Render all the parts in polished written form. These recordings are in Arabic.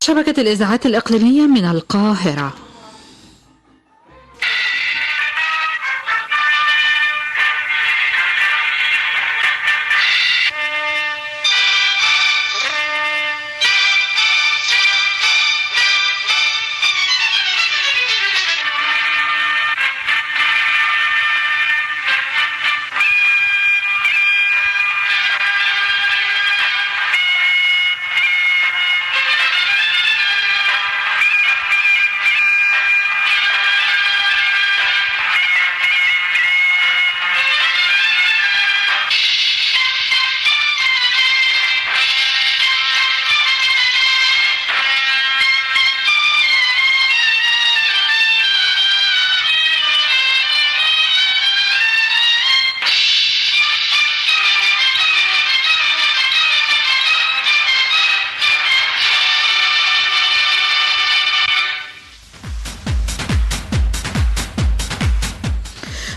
شبكة الإذاعات الإقليمية من القاهرة.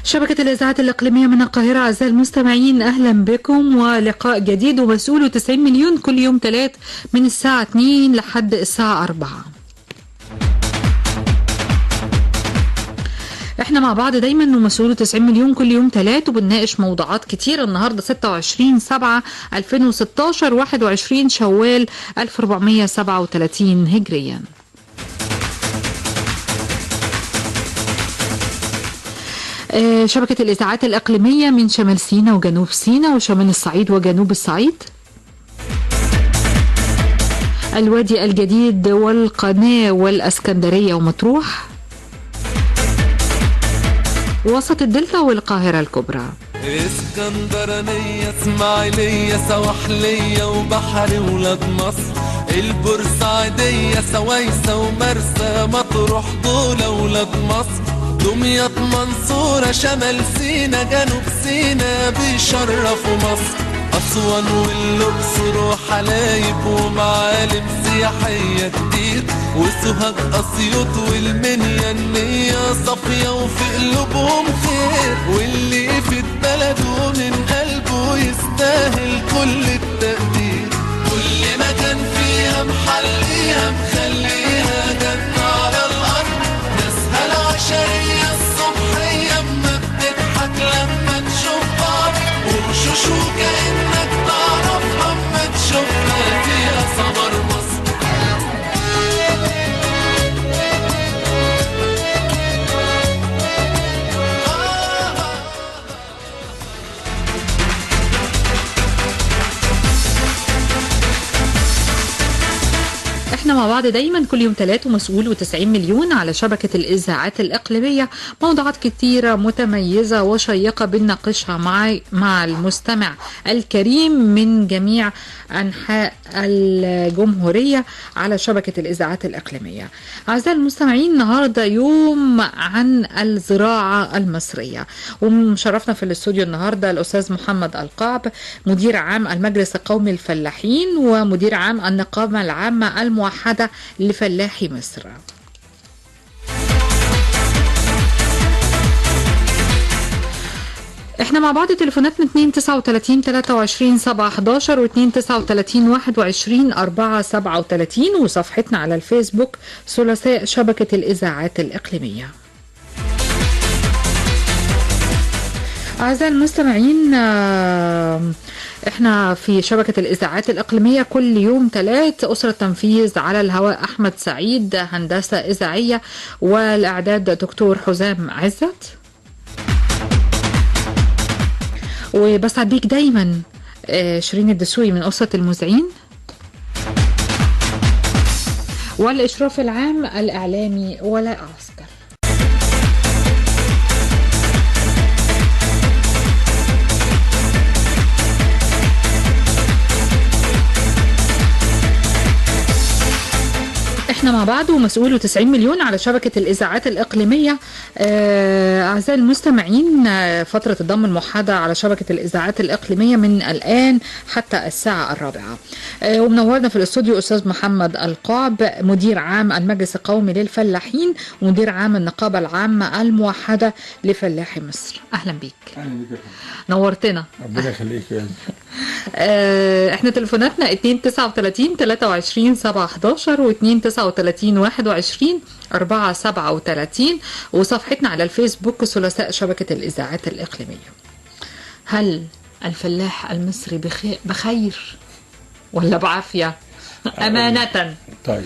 شبكة الإذاعات الإقليمية من القاهرة. أعزائي المستمعين، أهلا بكم ولقاء جديد ومسؤوله 90 مليون كل يوم ثلاث من الساعة 2 لحد الساعة 4. احنا مع بعض دايما ومسؤوله 90 مليون كل يوم ثلاث، وبنناقش موضوعات كتير. النهارده 26/7/2016 21 شوال 1437 هجريا. شبكة الإذاعات الإقليمية من شمال سيناء وجنوب سيناء وشمال الصعيد وجنوب الصعيد، الوادي الجديد والقناة والأسكندرية ومطروح، وسط الدلتا والقاهرة الكبرى. اسكندرانية اسماعيلية سواحلية وبحري ولاد مصر، البورسعيدية سويسة ومرسى مطروح دول ولاد مصر، دمياط منصورة شمال سينا جنوب سينا بيشرفوا مصر، أسوان والأقصر وحلايب ومعالم سياحية كتير، وسوهاج أسيوط والمنيا النية صافية وفي قلوبهم خير، واللي في بلده من قلبه يستاهل كل التقدير، كل مكان فيها محليها مخليها جنة على الأرض، ناسها العشرية الصبحية ما بتضحك لما تشوف بعض، وشوش وكأنك تعرفها اما تشوفها فيها سمر مصر. احنا مع بعض دايما كل يوم ثلاث ومسؤول و90 مليون على شبكة الإذاعات الإقليمية. موضوعات كتيرة متميزة وشيقة بنناقشها مع المستمع الكريم من جميع أنحاء الجمهورية على شبكة الإذاعات الإقليمية. أعزائي المستمعين، النهاردة يوم عن الزراعة المصرية، ومشرفنا في الاستوديو النهاردة الأستاذ محمد القعب، مدير عام المجلس القومي للفلاحين ومدير عام النقابة العامة الموحدة لفلاحي مصر. احنا مع بعض تليفوناتنا 239 23 7 11 و 239 21 4 37 وصفحتنا على الفيسبوك ثلاثاء شبكة الإذاعات الإقليمية. أعزائي المستمعين، احنا في شبكة الإذاعات الإقليمية كل يوم ثلاث. أسرة تنفيذ على الهواء أحمد سعيد، هندسة إذاعية والإعداد دكتور حزام عزت، وبسعد بيك دايما شيرين الدسوقي من أسرة المذيعين، والإشراف العام الإعلامي ولاء عسكر. احنا مع بعض ومسؤول و90 مليون على شبكة الإذاعات الإقليمية. أعزائي المستمعين، فترة الضم الموحدة على شبكة الإذاعات الإقليمية من الآن حتى الساعة 4. ومنورنا في الاستوديو أستاذ محمد القعب، مدير عام المجلس القومي للفلاحين ومدير عام النقابة العامة الموحدة لفلاحي مصر. أهلا بيك. أهلا بك. نورتنا. ربنا يخليك يا احنا تليفوناتنا 239 23 7 11 و 239 21 4 37 وصفحتنا على الفيسبوك ثلاثاء شبكة الإذاعات الإقليمية. هل الفلاح المصري بخير ولا بعافية؟ أمانة. طيب.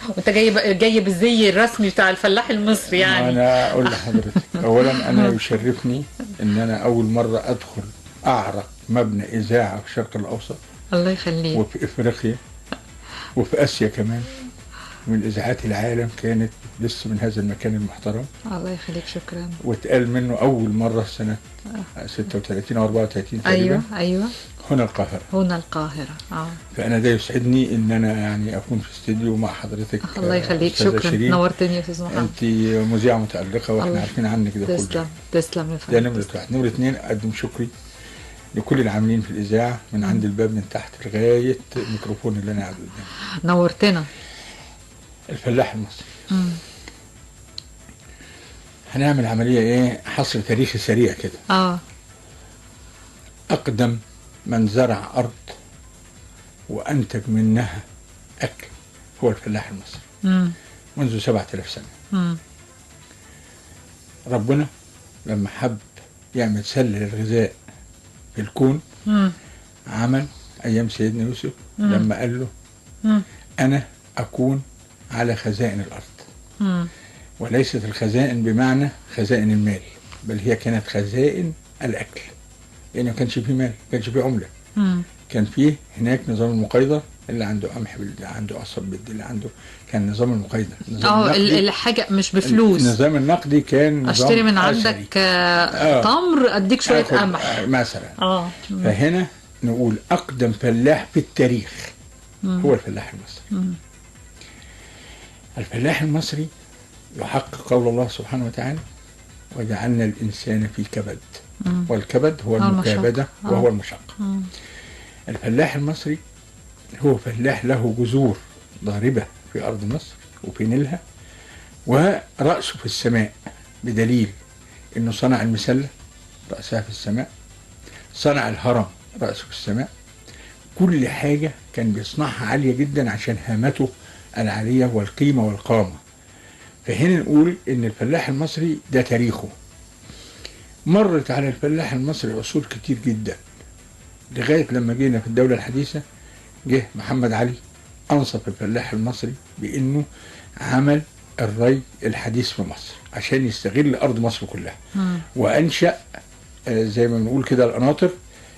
وانت جاي بالزي الرسمي بتاع الفلاح المصري يعني. أنا أقول لحضرتك أولا أنا يشرفني إن أنا أول مرة أدخل أعرق مبنى إذاعة في الشرق الأوسط. الله يخليك. وفي إفريقيا وفي آسيا كمان، من إذاعات العالم كانت لسه من هذا المكان المحترم. الله يخليك، شكرا. واتقال منه أول مرة سنة 36 أو 34 تقريبا. أيوة هنا القاهرة. هنا القاهرة. فأنا ده يسعدني إن أنا يعني أكون في استديو مع حضرتك. الله يخليك، شكرا. نورتني يا أستاذ محمد. أنت مذيعة متألقة وإحنا عارفين عنك ده كله. تسلم يا فندم. ده نمرة واحد. نمرة اتنين، أقدم شكري لكل العاملين في الإذاعة من عند الباب من تحت لغاية الميكروفون اللي أنا قاعد قدامه. نورتنا. الفلاح المصري. هنعمل عملية إيه؟ حصر تاريخي سريع كده. أقدم من زرع أرض وأنتج منها أكل هو الفلاح المصري. منذ 7000 سنة. ربنا لما حب يعمل سلة للغذاء في الكون عمل أيام سيدنا يوسف لما قال له أنا أكون على خزائن الأرض. وليست الخزائن بمعنى خزائن المال، بل هي كانت خزائن الأكل، لأنه ما كانش فيه مال، ما كانش فيه عملة. كان فيه هناك نظام المقايضة، اللي عنده قمح اللي عنده قصب اللي عنده، كان نظام المقايضة. الحاجة مش بفلوس. النظام النقدي كان نظام اشتري من عندك تمر اديك شوية قمح مثلا. فهنا نقول أقدم فلاح في التاريخ هو الفلاح المصري. الفلاح المصري يحقق قول الله سبحانه وتعالى: وجعلنا الإنسان في كبد. والكبد هو المكابدة وهو المشقة. الفلاح المصري هو فلاح له جذور ضاربة في أرض مصر وفي نيلها، ورأسه في السماء، بدليل إنه صنع المسلة رأسها في السماء، صنع الهرم رأسه في السماء. كل حاجة كان بيصنعها عالية جدا عشان هامته العالية والقيمة والقامة. فهنا نقول إن الفلاح المصري ده تاريخه. مرت على الفلاح المصري عصور كتير جدا، لغاية لما جينا في الدولة الحديثة جه محمد علي أنصف الفلاح المصري بأنه عمل الري الحديث في مصر عشان يستغل أرض مصر كلها. وأنشأ زي ما بنقول كده القناطر،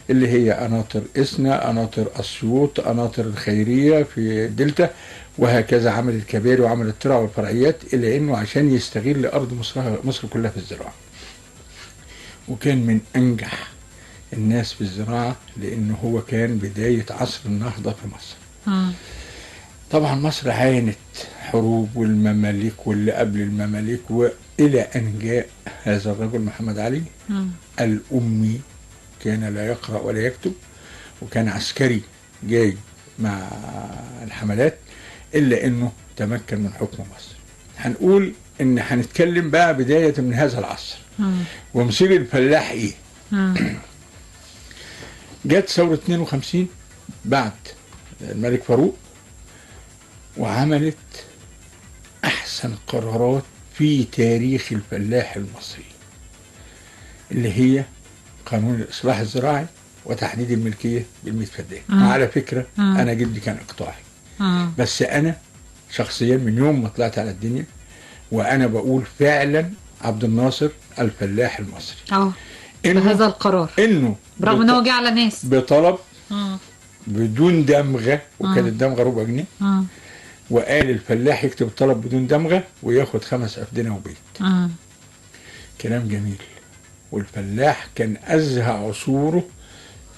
اللي هي قناطر إسنا، قناطر أسيوط، قناطر الخيرية في الدلتا، وهكذا عمل الكباري وعمل الترع والفرعيات، إلا إنه عشان يستغل أرض مصر كلها في الزراعة. وكان من أنجح الناس في الزراعة، لأنه هو كان بداية عصر النهضة في مصر. طبعا مصر عانت حروب والمماليك واللي قبل المماليك، وإلى أن جاء هذا الرجل محمد علي الأمي، كان لا يقرأ ولا يكتب، وكان عسكري جاي مع الحملات، إلا أنه تمكن من حكم مصر. هنقول إن هنتكلم بقى بداية من هذا العصر ومصير الفلاح إيه. جت ثورة 52 بعد الملك فاروق، وعملت أحسن قرارات في تاريخ الفلاح المصري، اللي هي قانون الإصلاح الزراعي وتحديد الملكية ب100 فدان. على فكرة أنا جدي كان إقطاعي، بس أنا شخصيا من يوم ما طلعت على الدنيا وأنا بقول فعلا عبد الناصر الفلاح المصري. بهذا القرار، إنه برغم إنه جه على ناس بطلب بدون دمغة، وكانت الدمغة ربع جنيه، وقال الفلاح يكتب طلب بدون دمغة وياخد 5 أفدنة وبيت. كلام جميل. والفلاح كان أزهى عصوره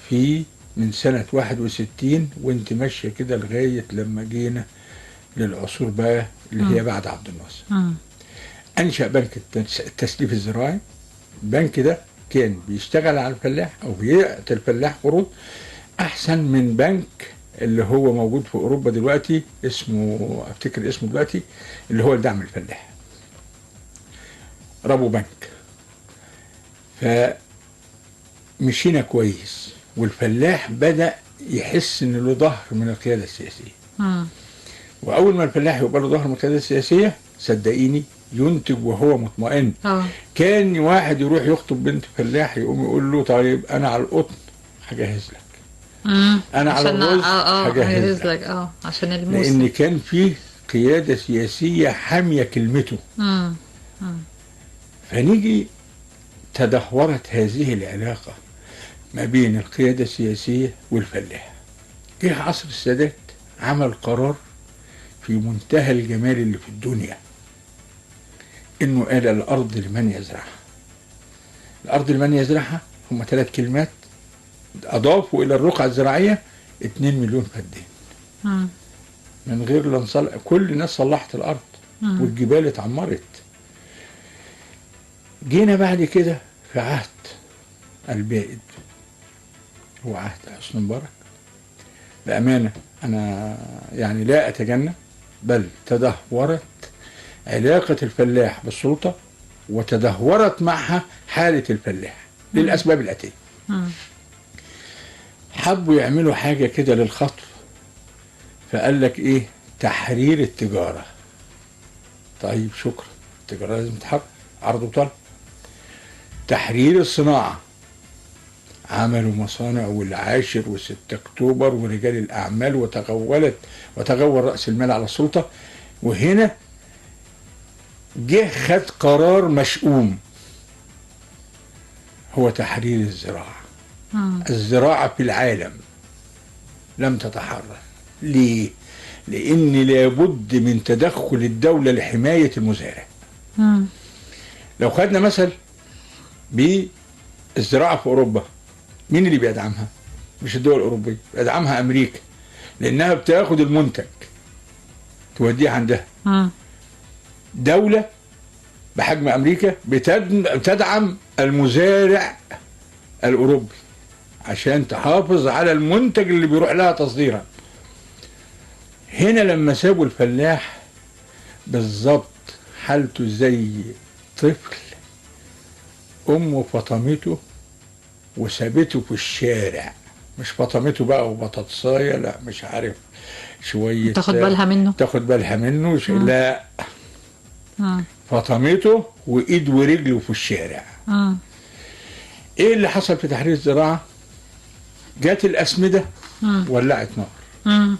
في من سنة 61 وانت ماشية كده لغاية لما جينا للعصور بقى اللي هي بعد عبد الناصر. أنشأ بنك التسليف الزراعي. البنك ده كان بيشتغل على الفلاح أو بيعطي الفلاح قروض أحسن من بنك اللي هو موجود في أوروبا دلوقتي، اسمه أفتكر اسمه دلوقتي، اللي هو الدعم الفلاح. ربو بنك. فمشينا كويس، والفلاح بدأ يحس إن له ظهر من القيادة السياسية. وأول ما الفلاح يبقى له ظهر من القيادة السياسية صدقيني ينتج وهو مطمئن. كان واحد يروح يخطب بنت فلاح يقوم يقول له طيب أنا على القطن هجهز لك، أنا على الرز هجهز لك، عشان الموسم، لأن كان فيه قيادة سياسية حامية كلمته. فنيجي تدهورت هذه العلاقة ما بين القيادة السياسية والفلاح. جه عصر السادات عمل قرار في منتهى الجمال اللي في الدنيا، انه قال الارض لمن يزرعها. الارض لمن يزرعها هم 3 كلمات، اضافوا الى الرقعة الزراعية 2 مليون فدان. من غير لا نصلح، كل الناس صلحت الارض والجبال اتعمرت. جينا بعد كده في عهد البائد، هو عهد حسني مبارك. بأمانة أنا يعني لا أتجنى، بل تدهورت علاقة الفلاح بالسلطة وتدهورت معها حالة الفلاح للأسباب الآتية. حبوا يعملوا حاجة كده للخطف، فقال لك إيه؟ تحرير التجارة. طيب شكرا، التجارة لازم تتحرر، عرض وطلب. تحرير الصناعة، عملوا مصانع والعاشر و6 أكتوبر ورجال الأعمال، وتغول رأس المال على السلطة. وهنا جه خد قرار مشؤوم، هو تحرير الزراعة. الزراعة في العالم لم تتحرر. ليه؟ لأن لابد من تدخل الدولة لحماية المزارع. لو خدنا مثل بالزراعة في أوروبا، مين اللي بيدعمها؟ مش الدول الأوروبية، بيدعمها أمريكا، لأنها بتاخد المنتج توديه عندها. دولة بحجم أمريكا بتدعم المزارع الأوروبي عشان تحافظ على المنتج اللي بيروح لها تصديرا. هنا لما سابوا الفلاح بالظبط حالته زي طفل أمه فطمته وسابته في الشارع، مش فطمته بقى وبطاطسايه، لا مش عارف شويه تاخد بالها منه لا، فطمته وايد ورجله في الشارع. ايه اللي حصل في تحرير الزراعه؟ جات الاسمده ولعت نار،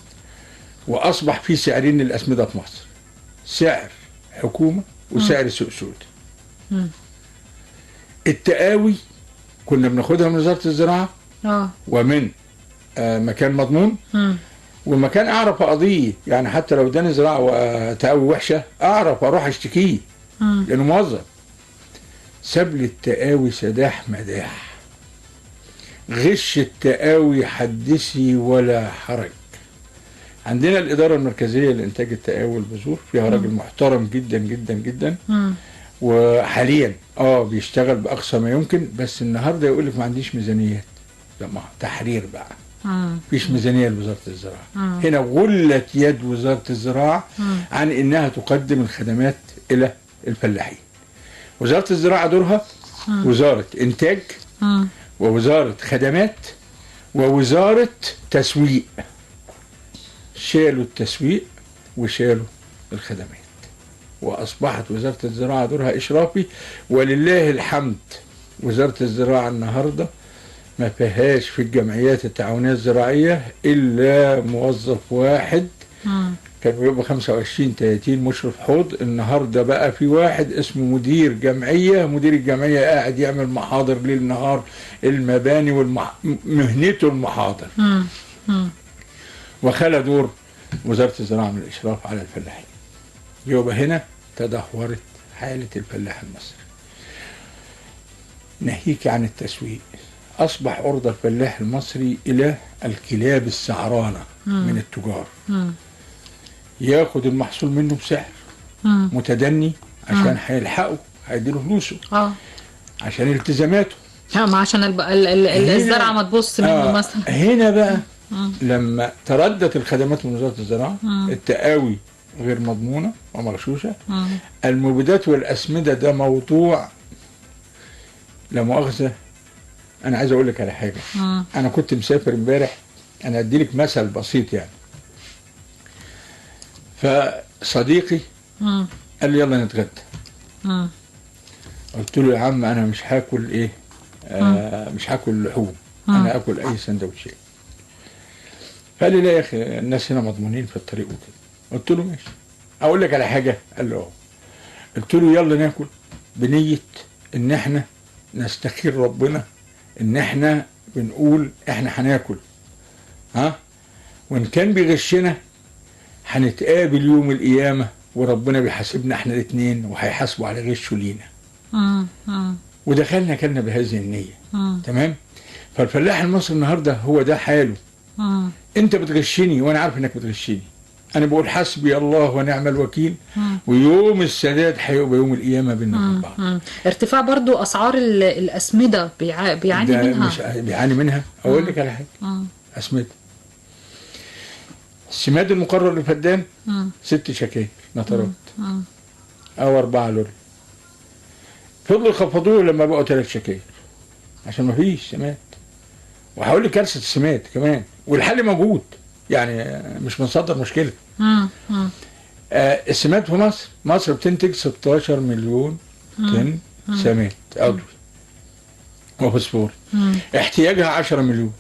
واصبح في سعرين للاسمده في مصر، سعر حكومه وسعر سوق سود. التقاوي كنا بناخدها من وزارة الزراعة ومن مكان مضمون، ومكان اعرف اقضيه، يعني حتى لو اداني زراعة وتقاوي وحشة اعرف اروح اشتكيه لانه موظف. ساب لي التقاوي سداح مداح، غش التقاوي حدثي ولا حرج. عندنا الإدارة المركزية لإنتاج التقاوي والبذور فيها راجل محترم جدا جدا جدا، وحاليا بيشتغل باقصى ما يمكن، بس النهارده يقول لك ما عنديش ميزانيات. ما تحرير بقى، مفيش ميزانيه لوزاره الزراعه. هنا غلت يد وزاره الزراعه عن انها تقدم الخدمات الى الفلاحين. وزاره الزراعه دورها وزاره انتاج ووزاره خدمات ووزاره تسويق. شالوا التسويق وشالوا الخدمات، وأصبحت وزارة الزراعة دورها إشرافي. ولله الحمد وزارة الزراعة النهاردة ما فيهاش في الجمعيات التعاونية الزراعية إلا موظف واحد. كان بيبقى 25-30 مشرف حوض، النهاردة بقى في واحد اسمه مدير جمعية. مدير الجمعية قاعد يعمل محاضر ليل نهار، المباني مهنته المحاضر. وخلى دور وزارة الزراعة من الإشراف على الفلاحين. يبقى هنا تدهورت حالة الفلاح المصري. ناهيك عن التسويق، أصبح عرضة الفلاح المصري إلى الكلاب السعرانة من التجار. ياخد المحصول منه بسعر متدني عشان هيلحقه، هيديله فلوسه عشان التزاماته، ما عشان الزرعه ما تبص منه مثلا. هنا بقى لما تردت الخدمات من وزاره الزراعه، التقاوي غير مضمونه ومغشوشه، المبيدات والاسمده ده موضوع لا مؤاخذه. انا عايز اقول لك على حاجه. انا كنت مسافر امبارح، انا ادي لك مثل بسيط يعني. فصديقي قال لي يلا نتغدى. قلت له يا عم انا مش هاكل ايه، مش هاكل لحوم، انا اكل اي سندوتشات. فقال لي لا يا اخي الناس هنا مضمونين في الطريق وكده. قلت له ماشي، اقول لك على حاجه. قال له قلت له يلا ناكل بنيه ان احنا نستخير ربنا، ان احنا بنقول احنا هناكل، وان كان بيغشنا هنتقابل يوم القيامه وربنا بيحاسبنا احنا الاثنين وهيحاسبوا على غشه لينا. ودخلنا كلنا بهذه النيه. تمام. فالفلاح المصري النهارده هو ده حاله. انت بتغشني وانا عارف انك بتغشني، انا بقول حسبي الله ونعم الوكيل، ويوم السداد هيبقى يوم القيامه بيننا وبين بعض. ارتفاع برضو اسعار الاسمده بيعاني منها. مش بيعاني منها. اقول لك على حاجه. اسمده السماد المقرر للفدان 6 شكاير نطرات او 4 لوري، فضلوا يخفضوه لما بقوا 3 شكاير عشان ما فيش سماد. وهقول لك كارثه السماد كمان، والحل موجود يعني، مش بنصدر مشكله. السماد في مصر بتنتج 16 مليون طن سماد عضوي وفوسفوري، احتياجها 10 مليون،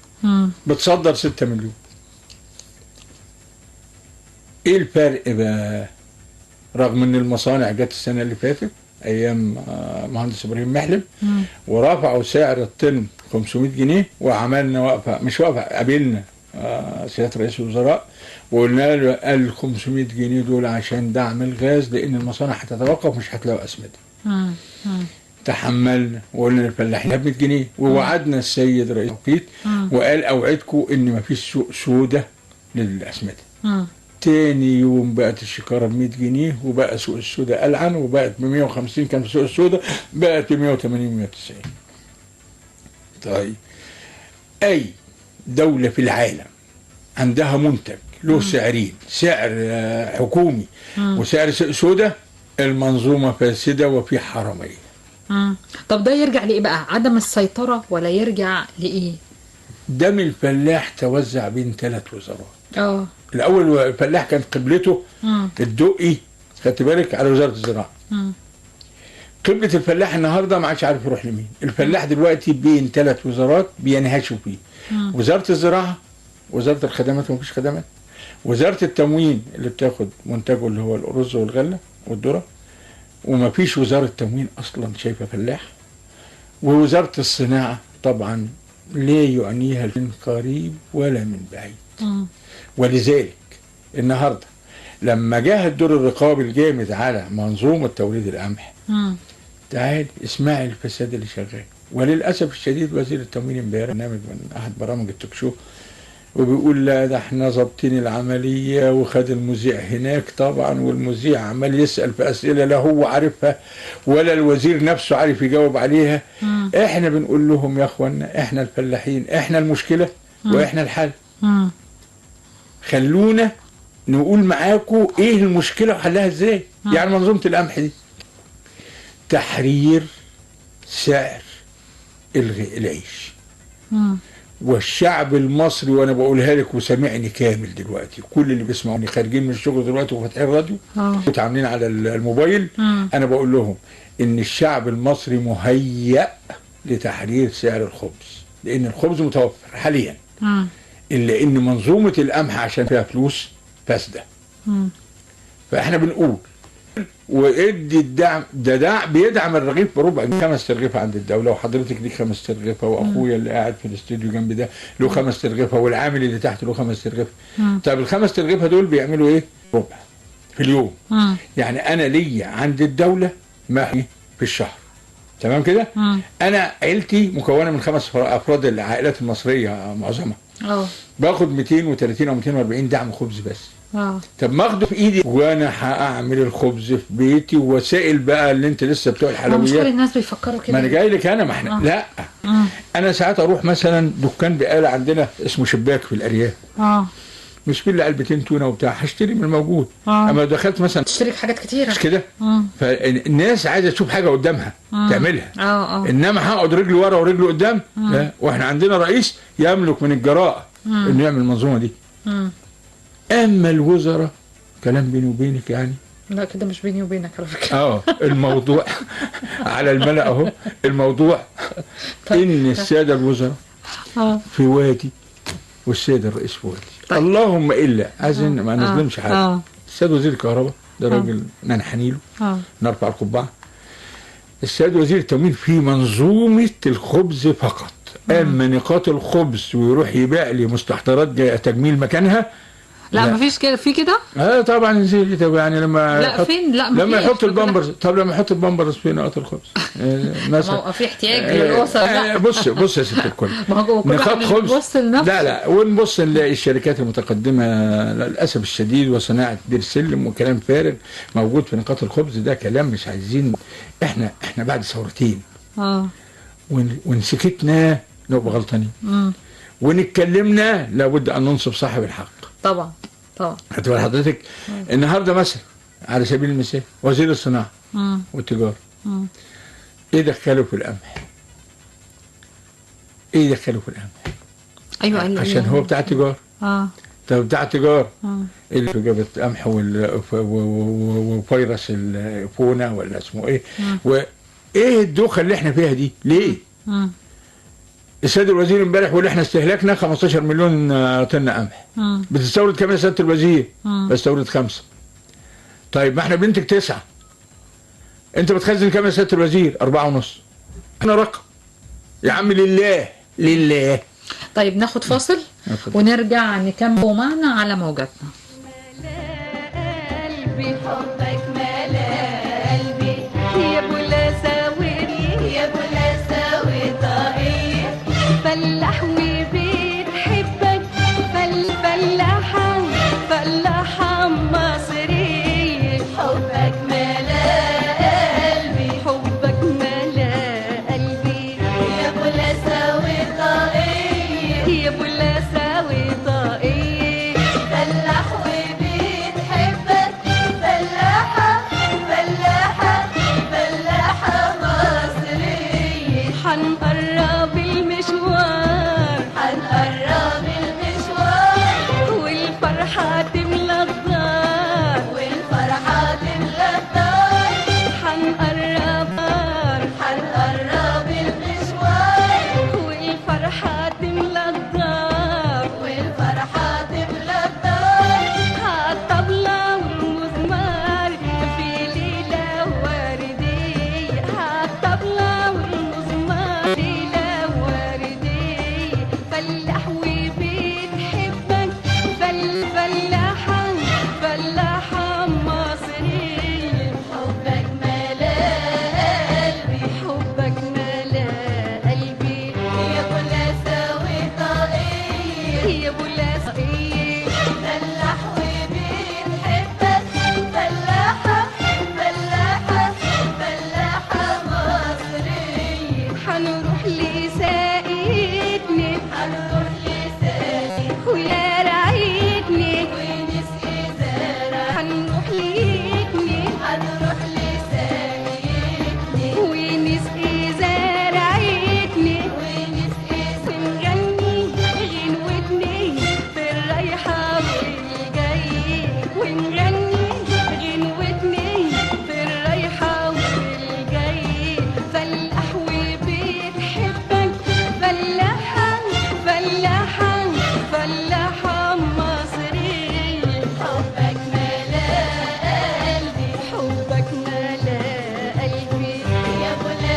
بتصدر 6 مليون. ايه الفرق بقى؟ رغم ان المصانع جت السنه اللي فاتت ايام مهندس ابراهيم محلب ورفعوا سعر الطن 500 جنيه، وعملنا وقفه، مش وقفه، قابلنا سياده رئيس الوزراء وقلنا له ال 500 جنيه دول عشان دعم الغاز، لان المصانع هتتوقف مش هتلاقوا اسمده. تحملنا وقلنا للفلاحين 100 جنيه، ووعدنا السيد رئيس التوقيت وقال اوعدكم ان مفيش سوق سودا للاسمده. تاني يوم بقت الشكاره ب 100 جنيه، وبقى سوق السودا ألعن، وبقت ب 150 كان في سوق السودا، بقت ب 180 190. طيب اي دوله في العالم عندها منتج له سعرين، سعر حكومي وسعر سوق سودا، المنظومه فاسده وفي حراميه. طب ده يرجع لايه بقى؟ عدم السيطره ولا يرجع لايه؟ دم الفلاح توزع بين 3 وزارات. الاول الفلاح كان قبلته الدقي، خدت بالك، على وزاره الزراعه. قبله الفلاح النهارده ما عادش عارف يروح لمين. الفلاح دلوقتي بين 3 وزارات بينهشوا فيه، وزاره الزراعه، وزاره الخدمات ومفيش خدمات، وزاره التموين اللي بتاخد منتجه اللي هو الارز والغله والذره، ومفيش وزاره تموين اصلا شايفه فلاح، ووزاره الصناعه طبعا لا يعنيها من قريب ولا من بعيد. ولذلك النهارده لما جه الدور الرقابي الجامد على منظومه توريد القمح، تعال اسمعي الفساد اللي شغال. وللاسف الشديد وزير التموين امبارح برنامج من احد برامج التوك شو، وبيقول لا ده احنا ظابطين العمليه، وخد المذيع هناك طبعا، والمذيع عمال يسال في اسئله لا هو عارفها ولا الوزير نفسه عارف يجاوب عليها. احنا بنقول لهم يا اخوانا احنا الفلاحين احنا المشكله واحنا الحل. خلونا نقول معاكم ايه المشكله وحلها ازاي. يعني منظومه القمح دي تحرير سعر العيش، والشعب المصري، وانا بقولها لك وسامعني كامل دلوقتي، كل اللي بيسمعوني خارجين من الشغل دلوقتي وفاتحين الراديو وتعاملين على الموبايل، انا بقول لهم ان الشعب المصري مهيأ لتحرير سعر الخبز، لان الخبز متوفر حاليا، الا ان منظومه القمح عشان فيها فلوس فاسده. فاحنا بنقول وادي الدعم ده بيدعم الرغيف بربع، 5 رغيفه عند الدوله، وحضرتك ليك 5 رغيفه، واخويا اللي قاعد في الاستوديو جنب ده له 5 رغيفه، والعامل اللي تحت له 5 رغيفه. طب ال5 رغيفه دول بيعملوا ايه؟ ربع في اليوم. يعني انا ليا عند الدوله ما في الشهر، تمام كده؟ انا عيلتي مكونه من 5 افراد العائلات المصريه معظمها، باخد 230 او 240 دعم خبز بس. طب ما اخده في ايدي وانا هاعمل الخبز في بيتي، ووسائل بقى اللي انت لسه بتوع الحلويات. مش كل الناس بيفكروا كده. ما انا جاي لك انا، ما احنا لا انا ساعات اروح مثلا دكان بقاله عندنا اسمه شباك في الارياف، مش كل علبتين تونه وبتاع، هشتري من الموجود. اما دخلت مثلا تشتري حاجات كتيره مش كده، فالناس عايزه تشوف حاجه قدامها تعملها. انما هقعد رجل ورا ورجل قدام لا. واحنا عندنا رئيس يملك من الجراءه انه يعمل المنظومه دي. اما الوزراء كلام بيني وبينك يعني، لا كده مش بيني وبينك على فكره. الموضوع على الملأ اهو الموضوع. ان الساده الوزراء في وادي والسيد الرئيس في وادي. اللهم الا عايزين ما نظلمش حاجه. السيد وزير الكهرباء ده راجل ننحني له نرفع القبعه. السيد وزير التموين في منظومه الخبز فقط. اما نقاط الخبز ويروح يبيع لي مستحضرات جايه تجميل مكانها، لا مفيش كده في كده. طبعا نزيل يعني لما لا فين، لا لما يحط البامبرز. طب لما يحط البامبرز في نقاط الخبز مثلا في احتياج للاسر. بص يا ست الكل، نقاط خبز لا ونبص نلاقي الشركات المتقدمه للاسف الشديد وصناعه بير سلم وكلام فارغ موجود في نقاط الخبز. ده كلام مش عايزين. احنا بعد ثورتين وان سكتنا نبقى غلطانين، وان اتكلمنا لابد ان ننصف صاحب الحق. طبعا هتبقى حضرتك النهارده مثلا على سبيل المثال وزير الصناعه والتجاره ايه دخله في القمح؟ ايوه عشان هو بتاع التجاره. طب بتاع التجاره اللي في جابت قمح وفيروس الفونا ولا اسمه ايه، وايه الدوخه اللي احنا فيها دي ليه؟ السيد الوزير امبارح بيقول احنا استهلاكنا 15 مليون طن قمح. بتستورد كام يا سياده الوزير؟ بستورد 5. طيب ما احنا بننتج 9. انت بتخزن كام يا سياده الوزير؟ 4.5. انا رقم يا عم لله. طيب ناخد فاصل ونرجع نكمل معنا على موجاتنا. قلبي حبك ملا قلبي يا بولا ساوي يا بولا ساوي طاقية فلاح وبتحبك فلاحة مصرية حبك ملا قلبي يا بولا ساوي طاقية يا بولا ساوي طاقية فلاح وبتحبك فلاحة مصرية حنقرب المشوار والفرحة تملى الدار حنقرب المشوار والفرحة تملى الدار هالطبلة والمزمار في ليلة وردية هالطبلة والمزمار ليلة وردية فلاح وبتحبك فلاحة مصرية حبك ملا قلبي يا بولا ساوي طاقية يا بولا طاقية فلاح وبتحبك فلاحة مصرية حنروح لساقتني ويا رعيتني ونسقي زرع حنروح لساقتني ونسقي زرعتني ونغني غنوتني في الرايحة والجاي ونغني غنوتني في الرايحة والجاي فلاح وبتحبك فلاحة مصرية حبك ملا قلبي يا بولا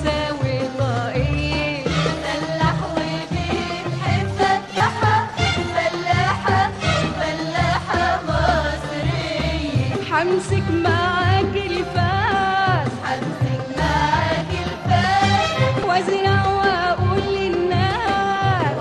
ساوي طاقية فلاح وبتحبك فلاحة مصرية حمسك معاك الفاس وازرع واقول للناس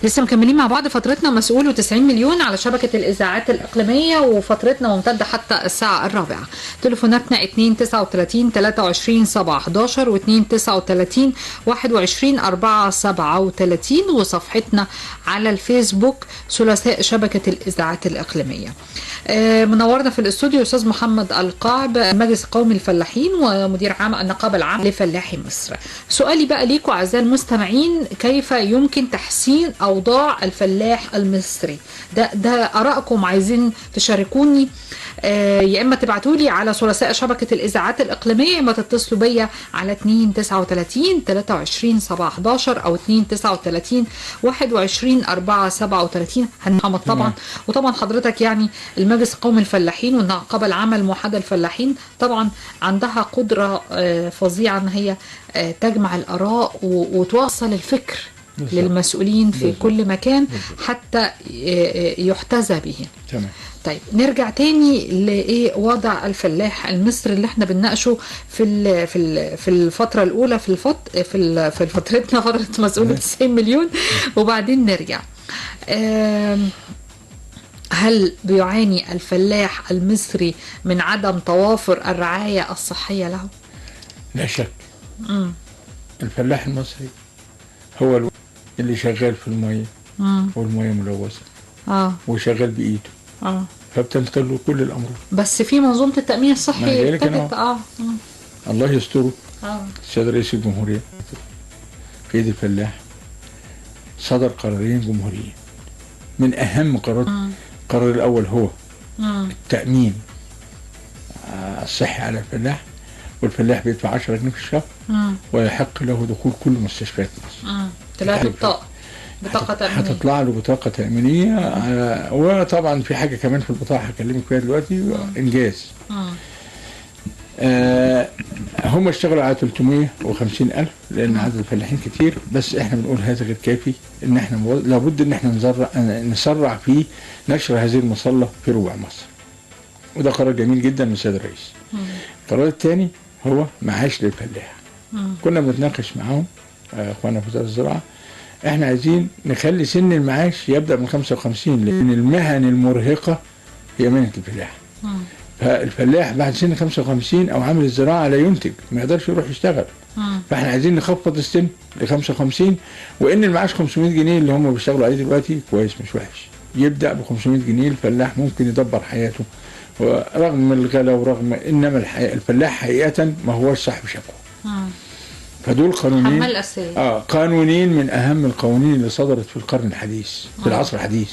لسه مكملين مع بعض فترتنا مسؤول و90 مليون على شبكة الإذاعات الإقليمية، وفترتنا ممتدة حتى الساعة 4. تليفوناتنا 239 23 7 11 و 239 21 4 37، وصفحتنا على الفيسبوك ثلاثاء شبكة الإذاعات الإقليمية. منورنا في الاستوديو أستاذ محمد القعب، مجلس قومي الفلاحين ومدير عام النقابة العامة لفلاحي مصر. سؤالي بقى ليكم أعزائي المستمعين، كيف يمكن تحسين أوضاع الفلاح المصري؟ ده آرائكم، عايزين تشاركوني، يا إما تبعتوا لي على ثلاثاء شبكة الإذاعات الإقليمية، يا إما تتصلوا بيا على 239 23 7 11 أو 239 21 4 37. محمد طبعا، وطبعا حضرتك يعني المجلس القومي الفلاحين والنقابة العامة الموحدة الفلاحين طبعا عندها قدرة فظيعة ان هي تجمع الآراء وتوصل الفكر للمسؤولين في كل مكان حتى يحتذى به. تمام. طيب نرجع تاني لايه وضع الفلاح المصري اللي احنا بنناقشه في الفتره الاولى في فترتنا فتره مسؤول 90 مليون، وبعدين نرجع. هل بيعاني الفلاح المصري من عدم توافر الرعاية الصحية له؟ لا شك. الفلاح المصري هو اللي شغال في المية والمية ملوثة وشغال بإيده فبتنتقل له كل الأمراض. بس في منظومة التأمين الصحي ابتدت الله يستره. السيد رئيس الجمهورية في يد الفلاح صدر قرارين جمهوريين من أهم قرارات. القرار الأول هو التأمين الصحي على الفلاح، والفلاح بيدفع 10 جنيه في الشهر ويحق له دخول كل مستشفيات مصر. طلعت بطاقة تأمينية، هتطلع له بطاقة تأمينية. وطبعا في حاجة كمان في البطاقة هكلمك فيها دلوقتي، إنجاز. هم اشتغلوا على 350,000 لأن عدد الفلاحين كتير، بس احنا بنقول هذا غير كافي، ان احنا لابد ان احنا نسرع في نشر هذه المظلة في ربع مصر، وده قرار جميل جدا من السيد الرئيس. القرار الثاني هو معاش للفلاح. كنا بنتناقش معاهم اخوانا في وزارة الزراعة، احنا عايزين نخلي سن المعاش يبدأ من 55، لأن المهن المرهقة هي مهنة الفلاح. فالفلاح بعد سن 55 او عامل الزراعه لا ينتج، ما يقدرش يروح يشتغل. فاحنا عايزين نخفض السن ل 55، وان المعاش 500 جنيه اللي هم بيشتغلوا عليه دلوقتي كويس مش وحش، يبدا ب 500 جنيه الفلاح ممكن يدبر حياته رغم الغلا ورغم انما الفلاح حقيقه ما هوش صاحب شكوى. فدول قانونين قانونين من اهم القوانين اللي صدرت في القرن الحديث في العصر الحديث،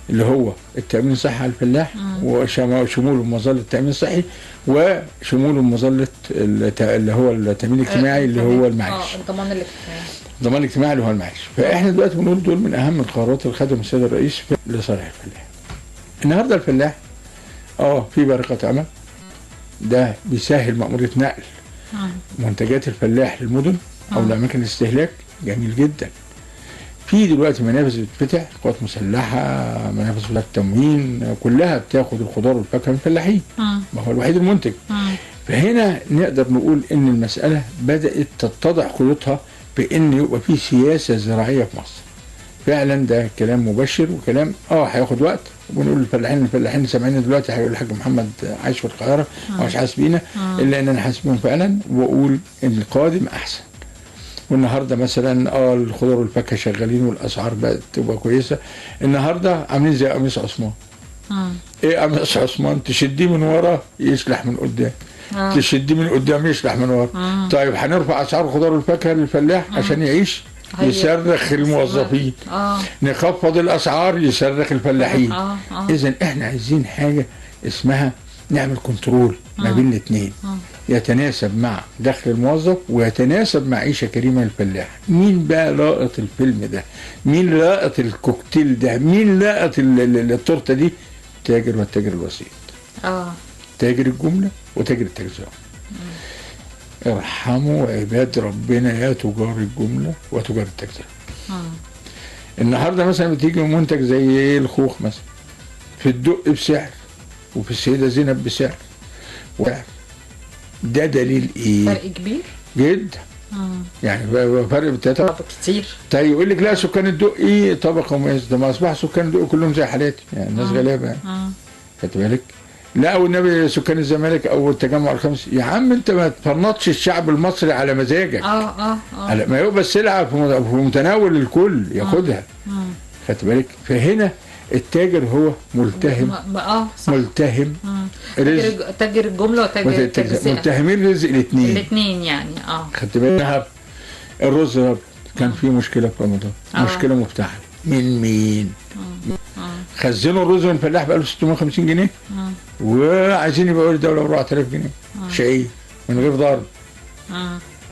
اللي هو التأمين الصحي على الفلاح وشموله مظلة التأمين الصحي وشموله مظلة اللي هو التأمين الاجتماعي اللي هو المعاش. الضمان الاجتماعي اللي هو المعاش. فاحنا دلوقتي بنقول دول من اهم القرارات اللي خدهم السيد الرئيس لصالح الفلاح. النهارده الفلاح في بارقة امل، ده بيسهل مأمورية نقل منتجات الفلاح للمدن او لاماكن الاستهلاك، جميل جدا. في دلوقتي منافذ بتتفتح، قوات مسلحه، منافذ بتاعت التموين، كلها بتاخد الخضار والفاكهه من الفلاحين، ما هو الوحيد المنتج. فهنا نقدر نقول ان المساله بدات تتضح خيوطها بان يبقى في سياسه زراعيه في مصر. فعلا ده كلام مبشر وكلام هياخد وقت، ونقول الفلاحين سامعين دلوقتي هيقول الحاج محمد عايش في القاهره ومش حاسس بينا، الا ان انا حاسس بيهم فعلا، واقول ان القادم احسن. والنهارده مثلا الخضار والفاكهه شغالين والاسعار بقت تبقى كويسه. النهارده عاملين زي قميص عثمان. ايه قميص عثمان؟ تشديه من ورا يسلح من قدام، تشديه من قدام يسلح من ورا. طيب هنرفع اسعار الخضار والفاكهه للفلاح عشان يعيش، يصرخ الموظفين. نخفض الاسعار، يصرخ الفلاحين. اذا احنا عايزين حاجه اسمها نعمل كنترول ما بين الاثنين، يتناسب مع دخل الموظف ويتناسب مع عيشه كريمه للفلاح. مين بقى لاقط الفيلم ده؟ مين لاقط الكوكتيل ده؟ مين لاقط التورته دي؟ تاجر والتاجر الوسيط. تاجر الجمله وتاجر التجزئه. ارحموا عباد ربنا يا تجار الجمله وتجار التجزئه. النهارده مثلا بتيجي منتج زي الخوخ مثلا في الدق بسعر، وفي السيده زينب بسعر. ده دليل ايه؟ فرق كبير جدا. يعني فرق بالتلاتة كتير. طيب يقول لك لا سكان الدقي طبقه مميزه، ده ما اصبح سكان الدقي كلهم زي حالاتي، يعني الناس غلابه يعني. خدت بالك؟ لا والنبي سكان الزمالك او التجمع الخامس، يا عم انت ما تفرنطش الشعب المصري على مزاجك. على ما يبقى السلعه في متناول الكل ياخدها. خدت بالك؟ فهنا التاجر هو ملتهم. صح. ملتهم. تاجر الجمله وتاجر التجزئه. ملتهمين رزق الاثنين. الاثنين يعني خدت بالك؟ الرز الابيض كان فيه مشكله في رمضان، مشكله مفتعله. من مين؟ خزنوا الرز من الفلاح ب 1650 جنيه وعايزين يبيعوا للدوله ب 4000 جنيه شقيه من غير ضرب.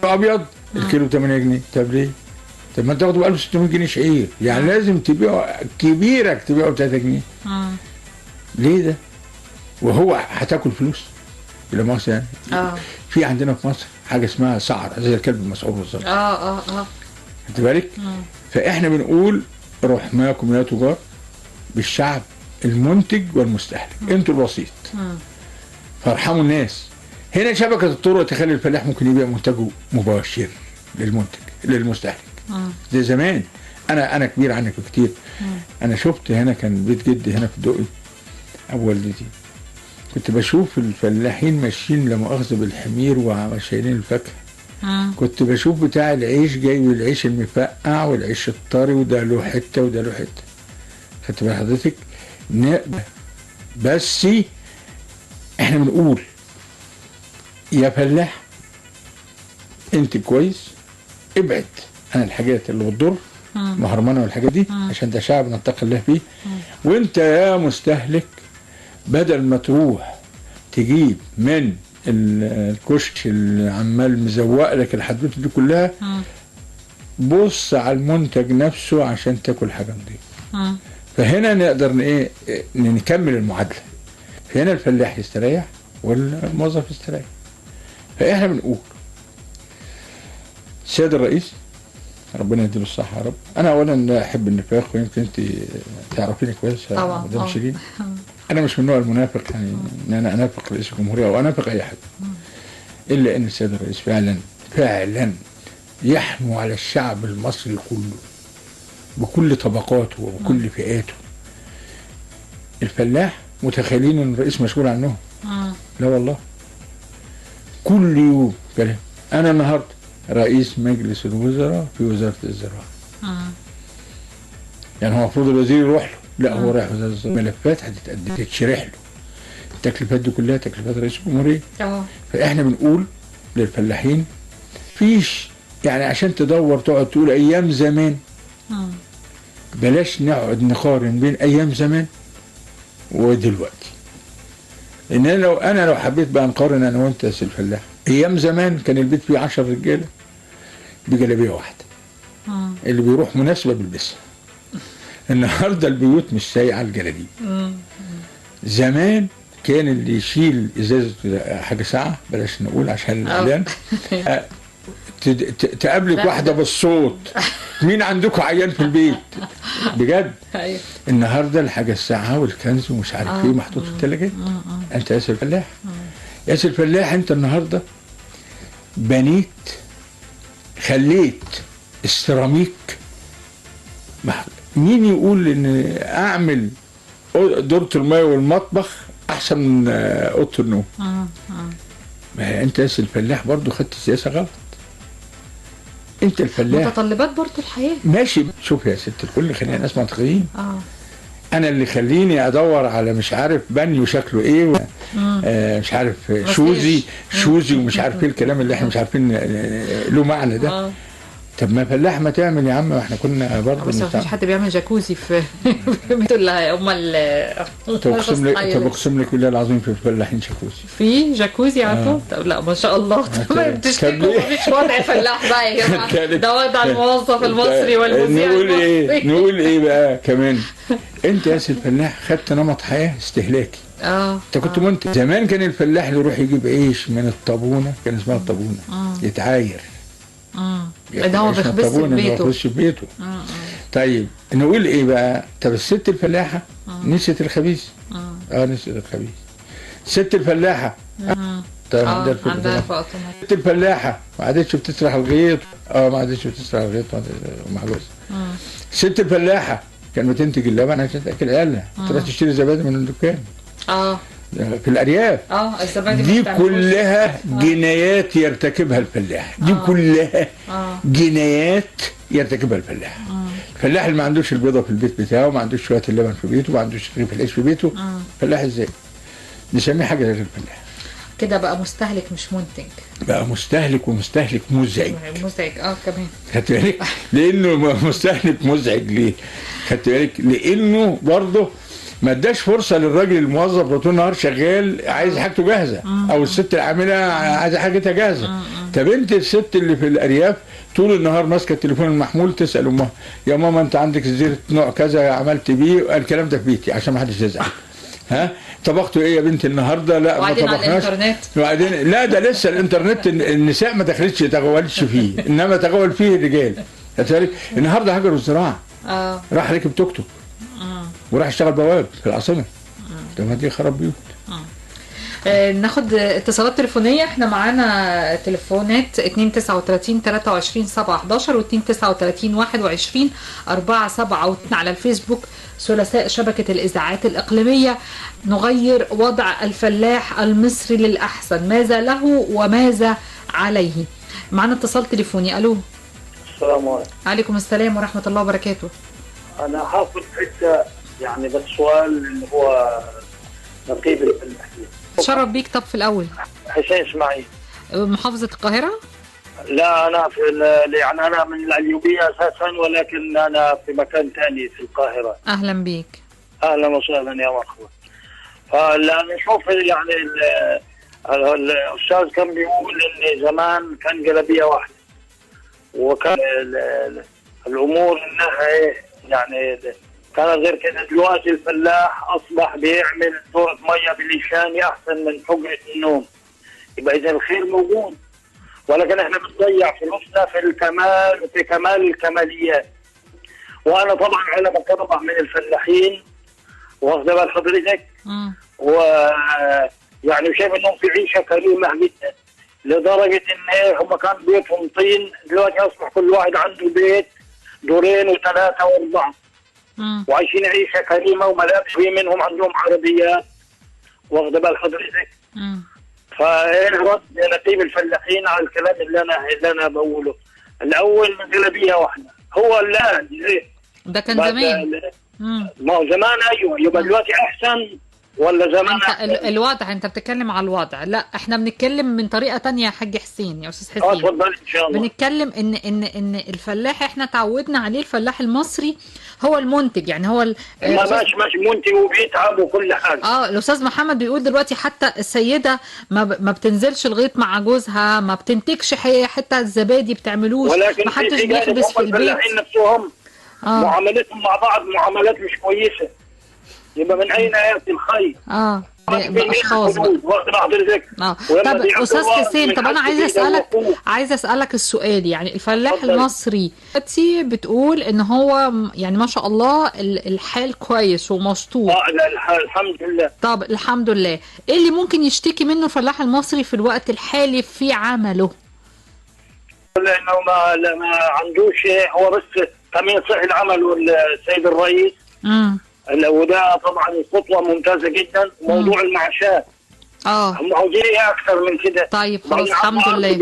ابيض الكيلو ب 8 جنيه، طب ليه؟ طب ما تاخدوا ب 1600 جنيه شعير، يعني لازم تبيعوا كبيرك تبيعوا ب 3 جنيه. ليه ده؟ وهو هتاكل فلوس بلا مؤاخذه يعني. في عندنا في مصر حاجه اسمها سعر زي الكلب المسعور بالظبط. خدت بالك؟ فاحنا بنقول رحماكم يا تجار بالشعب المنتج والمستهلك، انتوا الوسيط. فارحموا الناس. هنا شبكه الطرق تخلي الفلاح ممكن يبيع منتجه مباشر للمنتج للمستهلك. زي زمان انا كبير عنك بكتير. انا شفت هنا كان بيت جدي هنا في الدقي ابو والدتي، كنت بشوف الفلاحين ماشيين لا مؤاخذه بالحمير وشايلين الفاكهه. كنت بشوف بتاع العيش جايب العيش المفقع والعيش الطري وده له حته وده له حته. خدت بال حضرتك؟ بس احنا بنقول يا فلاح انت كويس ابعد عن الحاجات اللي بتضر مهرمنه والحاجات دي عشان ده شعب نتقي الله فيه. وانت يا مستهلك بدل ما تروح تجيب من الكشك اللي عمال مزوق لك الحدوته دي كلها، بص على المنتج نفسه عشان تاكل حاجه نظيفه. فهنا نقدر ايه نكمل المعادله. فهنا الفلاح يستريح والموظف يستريح. فاحنا بنقول السيد الرئيس ربنا يديله الصحه يا رب. انا اولا احب النفاق ويمكن انت تعرفيني كويس يا مدام شيرين. انا مش من نوع المنافق، يعني ان انا انافق رئيس الجمهوريه او انافق اي حد، الا ان السيد الرئيس فعلا يحنو على الشعب المصري كله بكل طبقاته وبكل فئاته. الفلاح متخيلين ان الرئيس مسؤول عنهم. لا والله، كل يوم كلام. انا النهارده رئيس مجلس الوزراء في وزاره الزراعه. يعني هو المفروض الوزير يروح له، لا هو رايح وزاره الزراعه. ملفات هتتشرح له، التكليفات دي كلها تكليفات رئيس الجمهوريه. فاحنا بنقول للفلاحين فيش يعني عشان تدور تقعد تقول ايام زمان. بلاش نقعد نقارن بين ايام زمان ودلوقتي. لان انا لو حبيت بقى نقارن انا وانت يا سي الفلاح، ايام زمان كان البيت فيه 10 رجاله بجلابيه واحده اللي بيروح مناسبه بيلبسها. النهارده البيوت مش سايقه على الجلابيب. زمان كان اللي يشيل ازازه حاجه ساعه، بلاش نقول عشان الاعلان، تقابلك واحده بالصوت مين عندكم عيان في البيت بجد. النهارده الحاجه الساعه والكنز ومش عارف ايه محطوط في الثلاجه. انت يا سي الفلاح، يا سي الفلاح، انت النهارده بنيت خليت السيراميك. مين يقول ان اعمل دورة الماء والمطبخ احسن من اوضه النوم؟ ما انت يا سي الفلاح برضه خدت سياسه غلط. انت الفلاح متطلبات برضه الحياه. ماشي، شوف يا ست الكل، خلينا ناس منطقيين. انا اللي خليني ادور على مش عارف بانيو شكله ايه مش عارف شوزي ومش عارف ايه الكلام اللي احنا مش عارفين له معنى ده. طب ما فلاح ما تعمل يا عم، احنا كنا برضه بس مفيش حد بيعمل جاكوزي في بيته اللي هم طب اقسم لك بالله العظيم في الفلاحين جاكوزي. في جاكوزي عارفه؟ طب لا ما شاء الله. طب بتشتكوا مفيش وضع فلاح بقى يا جماعه، ده وضع الموظف المصري والمذيع المصري. نقول ايه بقى كمان؟ انت يا سي الفلاح خدت نمط حياه استهلاكي. انت كنت منتج. زمان كان الفلاح اللي يروح يجيب عيش من الطابونه، كان اسمها الطابونه، يتعاير. ده هو بيخبز في بيته. طيب نقول ايه بقى؟ طب الست الفلاحه نسيت الخبيث. نسيت الخبيث. الست الفلاحه طيب عندها الفول عندها اوتوماتيك. في اوتوماتيك. الست الفلاحه ما عادتش بتسرح الغيط، ما عادتش بتسرح الغيط مع جوزها. الست الفلاحه كانت بتنتج اللبن عشان تاكل عيالها، تروح تشتري زبادي من الدكان في الارياف. الزبادي دي كلها جنايات يرتكبها الفلاح، دي كلها جنايات يرتكبها الفلاح. الفلاح اللي ما عندوش البيضه في البيت بتاعه، ما عندوش شويه اللبن في بيته، ما عندوش رغيف العيش في بيته، فلاح ازاي؟ نسميه حاجه غير الفلاح. كده بقى مستهلك مش منتج. بقى مستهلك، ومستهلك مزعج. مزعج كمان. خدت بالك؟ لانه مستهلك مزعج ليه؟ خدت بالك؟ لانه برضه ما اداش فرصه للراجل الموظف طول النهار شغال عايز حاجته جاهزه، او الست العامله عايزه حاجتها جاهزه. طب انت الست اللي في الارياف طول النهار ماسكه التليفون المحمول تسال امها يا ماما انت عندك زيت نوع كذا عملت بيه؟ الكلام ده في بيتي عشان ما حدش يزعل. طبختوا ايه يا بنتي النهارده؟ لا ما طبخناش. على الانترنت. وبعدين لا ده لسه الانترنت النساء ما دخلتش تغولش فيه، انما تغول فيه الرجال. النهارده هاجروا الزراعه. راح ركب توك توك وراح اشتغل بواب في العاصمه. طب ما دي خراب بيوت. ناخد اتصالات تليفونيه. احنا معانا تليفونات 239 23 7 11 و 239 21 4 7 على الفيسبوك ثلاثاء شبكه الاذاعات الاقليميه. نغير وضع الفلاح المصري للاحسن، ماذا له وماذا عليه؟ معانا اتصال تليفوني. الو. السلام عليكم. عليكم السلام ورحمه الله وبركاته. انا حاصل حته يعني بس سؤال اللي هو نقيب الفلاحين. تشرف بيك. طب في الاول حسين اسماعيل، محافظه القاهره. لا انا في يعني انا من القليوبيه اساسا، ولكن انا في مكان ثاني في القاهره. اهلا بيك. اهلا وسهلا يا مرحبا. فلا نشوف يعني الاستاذ كان بيقول ان زمان كان جلابيه واحده، وكان الامور انها يعني كان غير كده. دلوقتي الفلاح اصبح بيعمل دورة ميه بالليشاني احسن من حجره النوم. يبقى اذا الخير موجود، ولكن احنا بنضيع فلوسنا في كمال الكماليات. وانا طبعا على مقترب من الفلاحين، واخده بال حضرتك، ويعني شايف انهم في عيشه كريمه جدا، لدرجه ان هم كان بيوتهم طين، دلوقتي اصبح كل واحد عنده بيت دورين وثلاثه واربعه، وعايشين عيشه كريمه وملابس، في منهم عندهم عربيات، واخده بال حضرتك. فايه رد نقيب الفلاحين على الكلام اللي انا بقوله؟ الاول جلابيه واحده، هو الان ده كان زمان. ما هو زمان ايوه، يبقى دلوقتي احسن ولا زمان أحسن؟ الوضع انت بتتكلم على الوضع، لا احنا بنتكلم من طريقه تانية يا حاج حسين، يا استاذ حسين. اتفضل ان شاء الله. بنتكلم ان الفلاح احنا تعودنا عليه، الفلاح المصري هو المنتج، يعني هو ماشي منتج وبيتعب وكل حاجه. الاستاذ محمد بيقول دلوقتي حتى السيده ما بتنزلش الغيط مع جوزها، ما بتنتجش حتى الزبادي بتعملوش، ما حدش بيحبس في البيت. الفلاحين نفسهم معاملتهم مع بعض معاملات مش كويسه، يبقى من اين ياتي الخير؟ باشخاص طب استاذ حسين، طب انا عايزه اسالك السؤال، يعني الفلاح المصري دلوقتي بتقول ان هو يعني ما شاء الله الحال كويس ومستور. لا الحمد لله. طب الحمد لله، ايه اللي ممكن يشتكي منه الفلاح المصري في الوقت الحالي في عمله؟ لانه ما عندوش، هو بس تامين صحي العمل والسيد الرئيس. وده طبعا خطوه ممتازه جدا. موضوع المعاشات هم عاوزين ايه اكثر من كده؟ طيب خلاص الحمد لله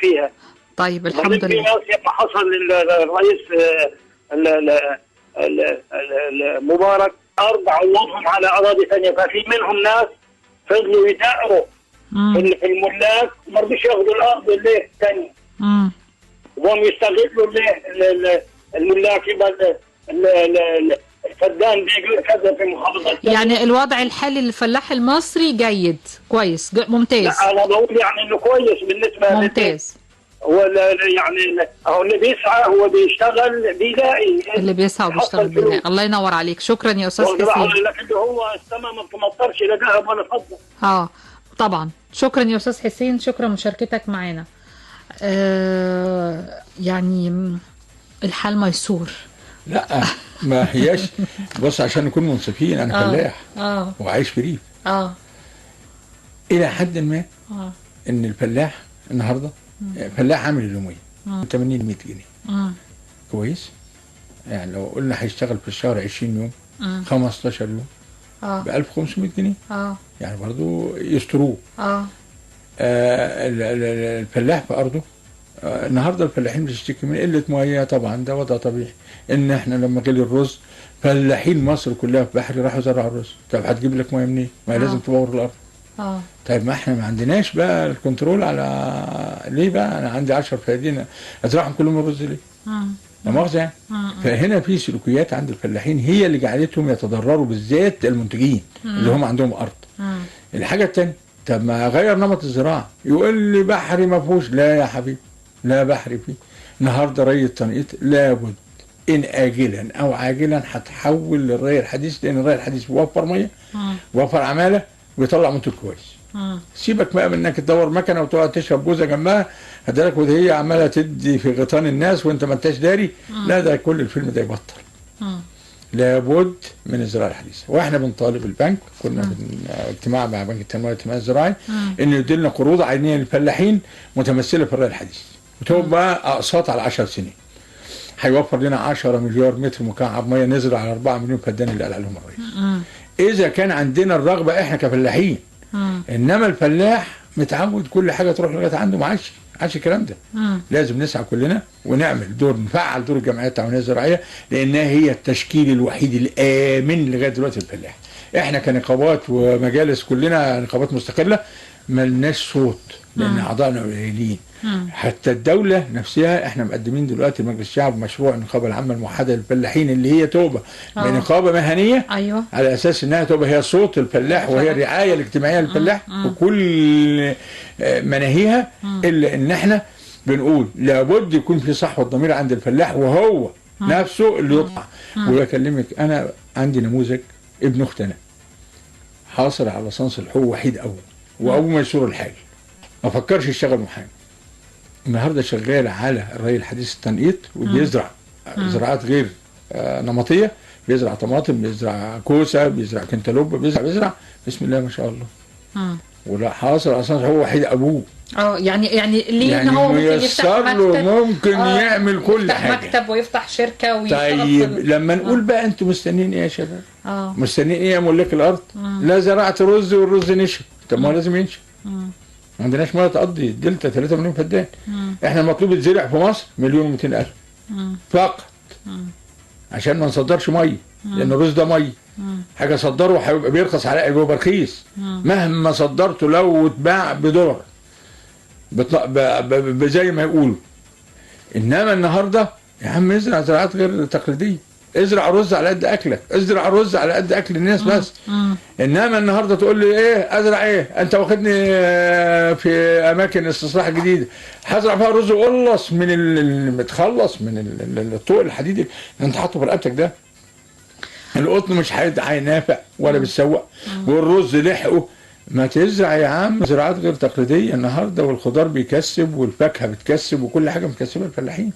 فيها. طيب الحمد لله. لما حصل الرئيس مبارك ارض عوضهم على اراضي ثانيه، ففي منهم ناس فضلوا يدعروا في الملاك، ما رضوش ياخذوا الارض اللي الثانيه، وهم يستغلوا الملاك. يبقى الفدان بيقول كذا في محافظة، يعني الوضع الحالي للفلاح المصري جيد كويس ممتاز. لا انا بقول يعني انه كويس بالنسبه ممتاز. هو يعني هو اللي بيسعى هو بيشتغل بيلاقي، اللي بيسعى وبيشتغل بيلاقي. الله ينور عليك، شكرا يا استاذ حسين. لكن هو السماء ما بتمطرش لا ذهب ولا فضه. طبعا شكرا يا استاذ حسين، شكرا مشاركتك معانا. يعني الحال ميسور. لا ما هياش. بص عشان نكون منصفين، انا فلاح وعايش في ريف. الى حد ما ان الفلاح النهارده فلاح عامل اليوميه 80 100 جنيه كويس. يعني لو قلنا هيشتغل في الشهر 20 يوم 15 يوم ب 1500 جنيه يعني برضو يستروه. الفلاح في ارضه النهارده الفلاحين بتشتكي من قله ميه، طبعا ده وضع طبيعي. ان احنا لما جالي الرز فلاحين مصر كلها في بحري راحوا زرعوا الرز. طب هتجيب لك ميه منين؟ ما لازم تبور الارض. طيب ما احنا ما عندناش بقى الكنترول على ليه بقى انا عندي 10 فدادين ازرعهم كلهم الرز ليه؟ لا مؤاخذه يعني. فهنا في سلوكيات عند الفلاحين هي اللي جعلتهم يتضرروا، بالذات المنتجين اللي هم عندهم ارض. الحاجه الثانيه، طب ما غير نمط الزراعه. يقول لي بحري ما فيهوش. لا يا حبيبي، لا بحري فيه. النهارده ري التنقيط لابد ان اجلا او عاجلا هتحول للري الحديث، لان الري الحديث بيوفر ميه بيوفر عماله ويطلع منتج كويس. سيبك بقى من انك تدور مكنه وتقعد تشرب جوزه جنبها هدالك وهي عماله تدي في غيطان الناس وانت ما انتش داري. لا، ده كل الفيلم ده يبطل. لابد من الزراعه الحديثه. واحنا بنطالب البنك، كنا في اجتماع مع بنك التنميه والتنميه الزراعي انه يدي لنا قروض عينيه للفلاحين متمثله في الري الحديث وتبقى اقساط على 10 سنين. هيوفر لنا 10 مليار متر مكعب ميه نزرع على 4 مليون فدان اللي قال عليهم الرئيس. اذا كان عندنا الرغبه احنا كفلاحين. انما الفلاح متعود كل حاجه تروح لغايه عنده، ما عادش الكلام ده. لازم نسعى كلنا ونعمل دور، نفعل دور الجمعيات التعاونيه الزراعيه، لانها هي التشكيل الوحيد الامن لغايه دلوقتي الفلاح. احنا كنقابات ومجالس كلنا نقابات مستقله ملناش صوت لان اعضائنا قليلين. حتى الدوله نفسها احنا مقدمين دلوقتي لمجلس الشعب مشروع النقابه العامه الموحده للفلاحين اللي هي تبقى نقابه مهنيه. أيوة. على اساس انها تبقى هي صوت الفلاح وهي الرعايه الاجتماعيه للفلاح وكل مناهيها. الا ان احنا بنقول لابد يكون في صحوه ضمير عند الفلاح وهو نفسه اللي يطلع. وبكلمك انا عندي نموذج ابن اختنا حاصل على ليسانس الحقوق وحيد اول واول ميسور الحال، ما فكرش يشتغل محامي. النهارده شغال على الري الحديث التنقيط وبيزرع زراعات غير نمطيه، بيزرع طماطم، بيزرع كوسه، بيزرع كنتالوب، بيزرع بسم الله ما شاء الله. ولا حاصل على ليسانس الحقوق وحيد ابوه. يعني ليه يعني ان هو ممكن يفتح مكتب، ممكن يعمل كل يفتح حاجه، مكتب ويفتح شركه ويشتغل. طيب لما نقول بقى انتوا مستنيين ايه يا شباب؟ مستنيين ايه يا ملاك الارض؟ لا زرعت رز والرز نشف. طب ما هو لازم ينشف. ما عندناش ميه تقضي الدلتا 3 مليون فدان. احنا المطلوب يتزرع في مصر 1,200,000 فقط عشان ما نصدرش ميه، لان الرز ده ميه. حاجه صدره هيبقى بيرخص على يبقى رخيص. مهما صدرته لو اتباع بدولار زي ما يقولوا. انما النهارده يا عم ازرع زراعات غير تقليديه، ازرع رز على قد اكلك، ازرع رز على قد اكل الناس بس. انما النهارده تقول لي ايه ازرع ايه؟ انت واخدني في اماكن استصلاح جديده هزرع فيها رز وقلص من المتخلص من الطوق الحديدي اللي انت حاطه في رقبتك ده. القطن مش هينافع ولا بيتسوق، والرز لحقه. ما تزرع يا عم زراعات غير تقليديه النهارده، والخضار بيكسب والفاكهه بتكسب وكل حاجه متكسبه الفلاحين.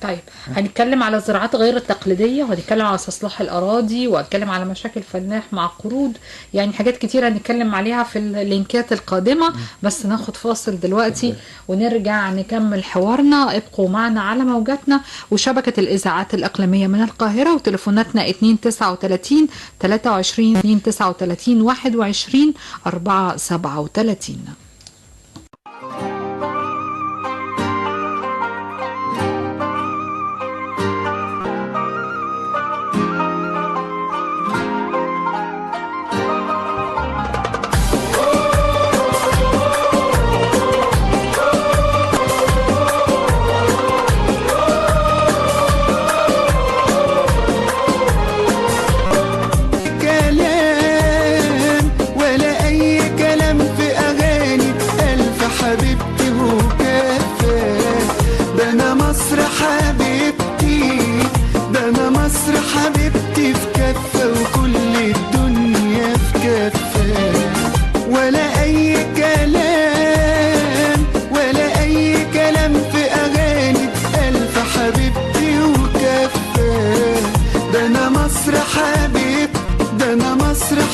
طيب هنتكلم على الزراعات غير التقليديه، وهنتكلم على استصلاح الاراضي، وهنتكلم على مشاكل فلاح مع قروض، يعني حاجات كتيره هنتكلم عليها في اللينكات القادمه. بس ناخد فاصل دلوقتي ونرجع نكمل حوارنا. ابقوا معنا على موجاتنا وشبكه الاذاعات الاقليميه من القاهره، وتليفوناتنا 239 23 239 21 437.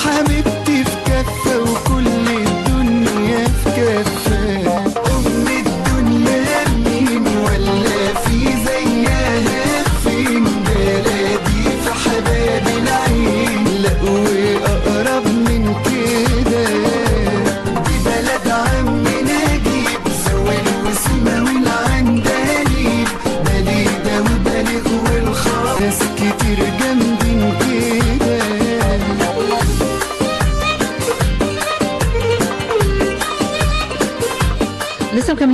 حبيبتي في كفة وكل الدنيا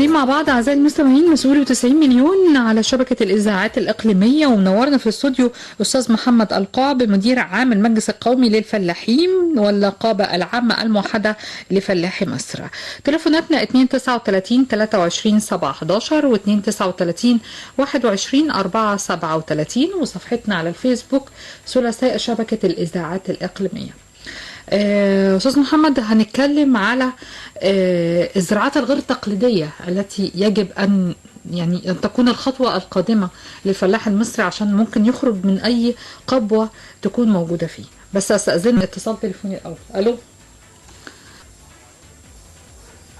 مكملين مع بعض أعزائي المستمعين. مسؤول 90 مليون على شبكة الإذاعات الإقليمية، ومنورنا في الاستوديو أستاذ محمد القعب مدير عام المجلس القومي للفلاحين والنقابة العامة الموحدة لفلاحي مصر. تليفوناتنا 239 23 7 11 و 239 21 4 37 وصفحتنا على الفيسبوك ثلاثاء شبكة الإذاعات الإقليمية. أستاذ محمد، هنتكلم على الزراعات الغير تقليدية التي يجب أن تكون الخطوة القادمة للفلاح المصري عشان ممكن يخرج من أي قبوة تكون موجودة فيه. بس أستأذن اتصال تليفوني الأول. ألو.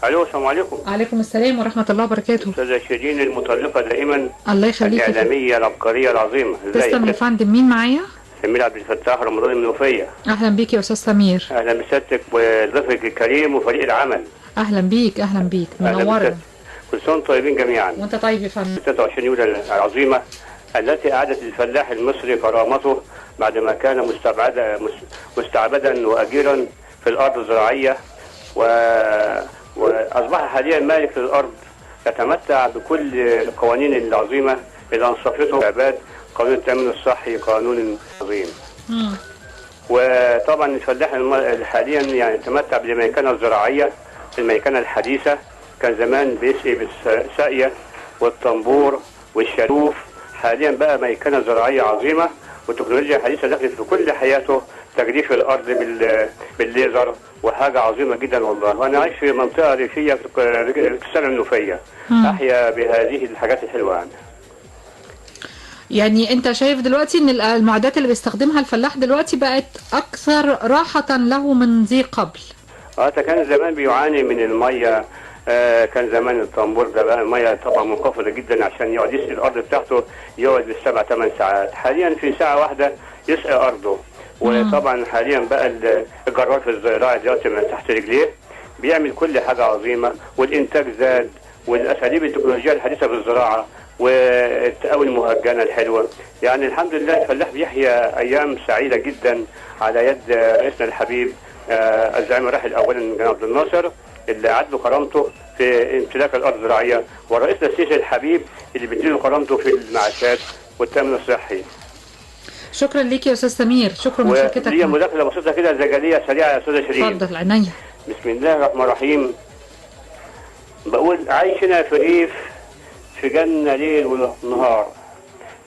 الو، السلام عليكم. عليكم السلام ورحمة الله وبركاته. استاذة شيرين المتألقة دائما، الله يخليك، الإعلامية العبقرية العظيمة. تسلم يا فندم. مين معايا؟ سمير عبد الفتاح رمضان المنوفية. أهلا بيك يا أستاذ سمير. أهلا بسيادتك وضيفك الكريم وفريق العمل. أهلا بيك أهلا بيك، منورنا. كل سنة وانتم طيبين جميعا. وأنت طيب يا فندم. 23 يوليو العظيمة التي أعادت للفلاح المصري كرامته بعد ما كان مستعبدا وأجيرا في الأرض الزراعية، وأصبح حاليا مالك للأرض، يتمتع بكل القوانين العظيمة اللي أنصفته العباد. قانون التأمين الصحي قانون عظيم. وطبعا الفلاح حاليا يتمتع بالميكنة الزراعية، الميكنة الحديثة. كان زمان بيسقي بالساقية والطنبور والشلوف، حاليا بقى ميكنة زراعية عظيمة، والتكنولوجيا الحديثة دخلت في كل حياته، تجريف الأرض بالليزر، وحاجة عظيمة جدا والله. وأنا عايش في منطقة ريفية في السنة النوفية، أحيا بهذه الحاجات الحلوة. يعني انت شايف دلوقتي ان المعدات اللي بيستخدمها الفلاح دلوقتي بقت اكثر راحة له من ذي قبل؟ كان زمان بيعاني من المية. كان زمان الطنبور ده بقى المية طبعا منخفضة جدا، عشان يقعد يسقي الارض بتاعته يقعد بالسبع 8 ساعات. حاليا في ساعة واحدة يسقي ارضه. وطبعا حاليا بقى الجرار في الزراعة دلوقتي من تحت رجليه بيعمل كل حاجة عظيمة، والانتاج زاد، والاساليب التكنولوجيا الحديثة في الزراعة والتقاوي المهجنة الحلوة. يعني الحمد لله الفلاح بيحيا أيام سعيدة جدا على يد رئيسنا الحبيب الزعيم الراحل أولا جناب عبد الناصر، اللي عاد له كرامته في امتلاك الأرض الزراعية، ورئيسنا السيسي الحبيب اللي بيديله كرامته في المعاشات والتأمين الصحي. شكرا ليك يا أستاذ سمير، شكرا لمشاركتك. وليا مداخلة بسيطة كده زجالية سريعة يا أستاذة شيرين. اتفضل عينيا. بسم الله الرحمن الرحيم. بقول عايش هنا في ريف، في جنة ليل ونهار،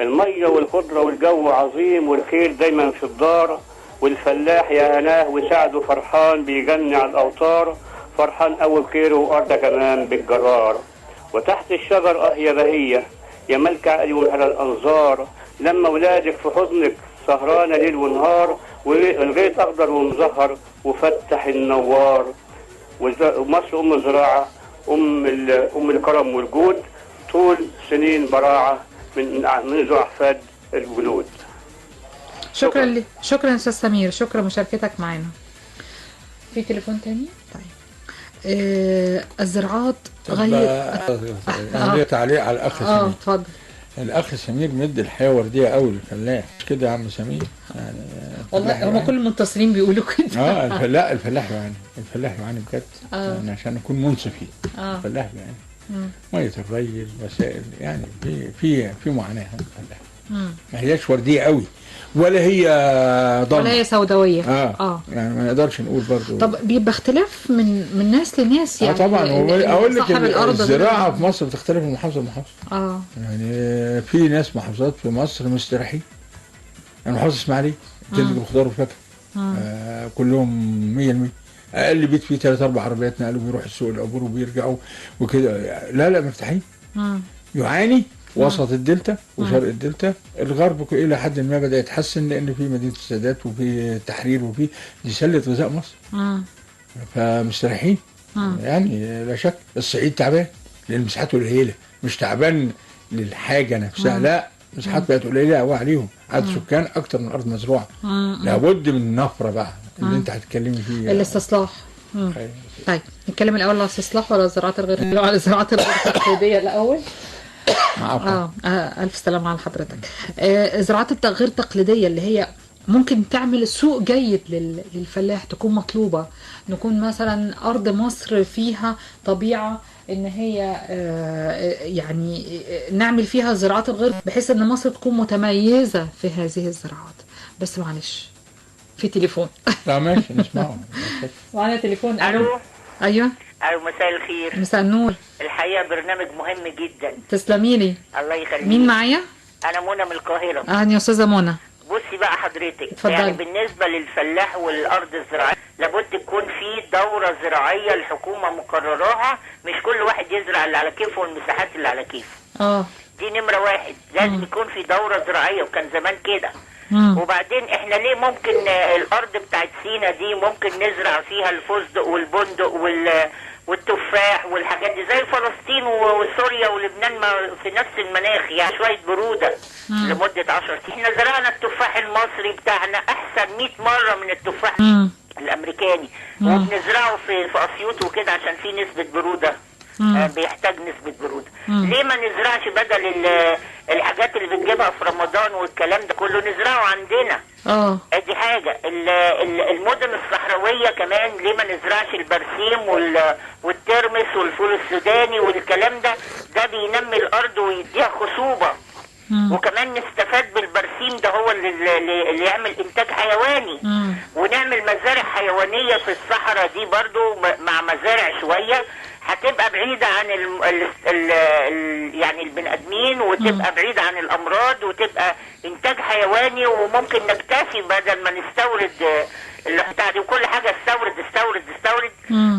المية والخضرة والجو عظيم، والخير دايما في الدار، والفلاح يا هناه وسعده فرحان بيجني على الأوتار، فرحان أول خيره وأرضه كمان بالجرار. وتحت الشجر يا بهية يا ملك عقلي وعلى الأنظار، لما ولادك في حضنك سهرانة ليل ونهار، والغيط أخضر ومزهر وفتح النوار. ومصر أم الزراعة، أم الكرم والجود، طول سنين براعة منذ أحفاد الجدود. شكرا يا أستاذ سمير، شكرا مشاركتك معنا. في تليفون تاني؟ طيب. الزراعات غير. ليه تعليق على الأخ سمير. اتفضل. الأخ سمير مد الحياة وردية قوي للفلاح، مش كده يا عم سمير؟ يعني والله هم كل المتصلين بيقولوا كده. الفلاح يعاني بجد. يعني عشان نكون منصفين. الفلاح يعاني. مية الري، الوسائل، يعني في معاناة الفلاح. ما هياش وردية قوي، ولا هي ضلمة، ولا هي سوداوية. يعني ما نقدرش نقول برضو. طب بيبقى اختلاف من ناس لناس يعني. طبعا. اقول لك الزراعة في مصر بتختلف من محافظة لمحافظة. يعني في ناس محافظات في مصر مستريحين، يعني محافظة اسماعيلية تنتج الخضار والفاكهة كلهم 100%. اقل بيت فيه 3-4 عربيات نقلوا بيروحوا السوق العبور وبيرجعوا وكده. لا مرتاحين. يعاني وسط الدلتا وشرق الدلتا. الغرب الى حد ما بدا يتحسن، لان في مدينه السادات وفي التحرير وفي دي سله غذاء مصر. فمستريحين. يعني لا شك. الصعيد تعبان لان مساحته قليله، مش تعبان للحاجه نفسها، لا، مساحات بقت قليله قوي عليهم، عدد سكان اكتر من ارض مزروعه. لابد من نفره بقى اللي انت هتتكلمي فيه، الاستصلاح. طيب نتكلم الاول على الاستصلاح ولا الزراعات الغير على الزراعات الغير تقليديه الاول؟ الف سلامه على حضرتك. الزراعات الغير تقليديه اللي هي ممكن تعمل سوق جيد للفلاح، تكون مطلوبه، نكون مثلا ارض مصر فيها طبيعه ان هي يعني نعمل فيها الزراعات الغير، بحيث ان مصر تكون متميزة في هذه الزراعات. بس معلش في تليفون. لا ماشي نسمعه. معانا تليفون. الو. ايوه. الو، مساء الخير. مساء النور. الحقيقه برنامج مهم جدا. تسلمي لي. الله يخليك. مين معايا؟ انا منى من القاهره. اهلا يا استاذه منى. بصي بقى حضرتك، اتفضلي. يعني بالنسبه للفلاح والارض الزراعيه لابد تكون في دوره زراعيه الحكومه مقرراها، مش كل واحد يزرع اللي على كيفه والمساحات اللي على كيفه. دي نمره واحد، لازم يكون في دوره زراعيه، وكان زمان كده. وبعدين احنا ليه ممكن الارض بتاعت سينا دي ممكن نزرع فيها الفستق والبندق والتفاح والحاجات دي، زي فلسطين وسوريا ولبنان في نفس المناخ، يعني شويه بروده لمده 10 سنين. احنا زرعنا التفاح المصري بتاعنا احسن 100 مره من التفاح الامريكاني، وبنزرعه في اسيوط وكده عشان في نسبه بروده. بيحتاج نسبة برودة. ليه ما نزرعش بدل الحاجات اللي بنجيبها في رمضان والكلام ده كله نزرعه عندنا؟ دي حاجة. المدن الصحراوية كمان ليه ما نزرعش البرسيم والترمس والفول السوداني والكلام ده؟ ده بينمي الارض ويديها خصوبة. وكمان نستفاد بالبرسيم ده، هو اللي يعمل انتاج حيواني. ونعمل مزارع حيوانية في الصحراء دي برضو مع مزارع شوية، هتبقى بعيدة عن يعني البني ادمين، وتبقى بعيدة عن الامراض، وتبقى انتاج حيواني، وممكن نكتفي بدل ما نستورد بتاع دي وكل حاجة استورد.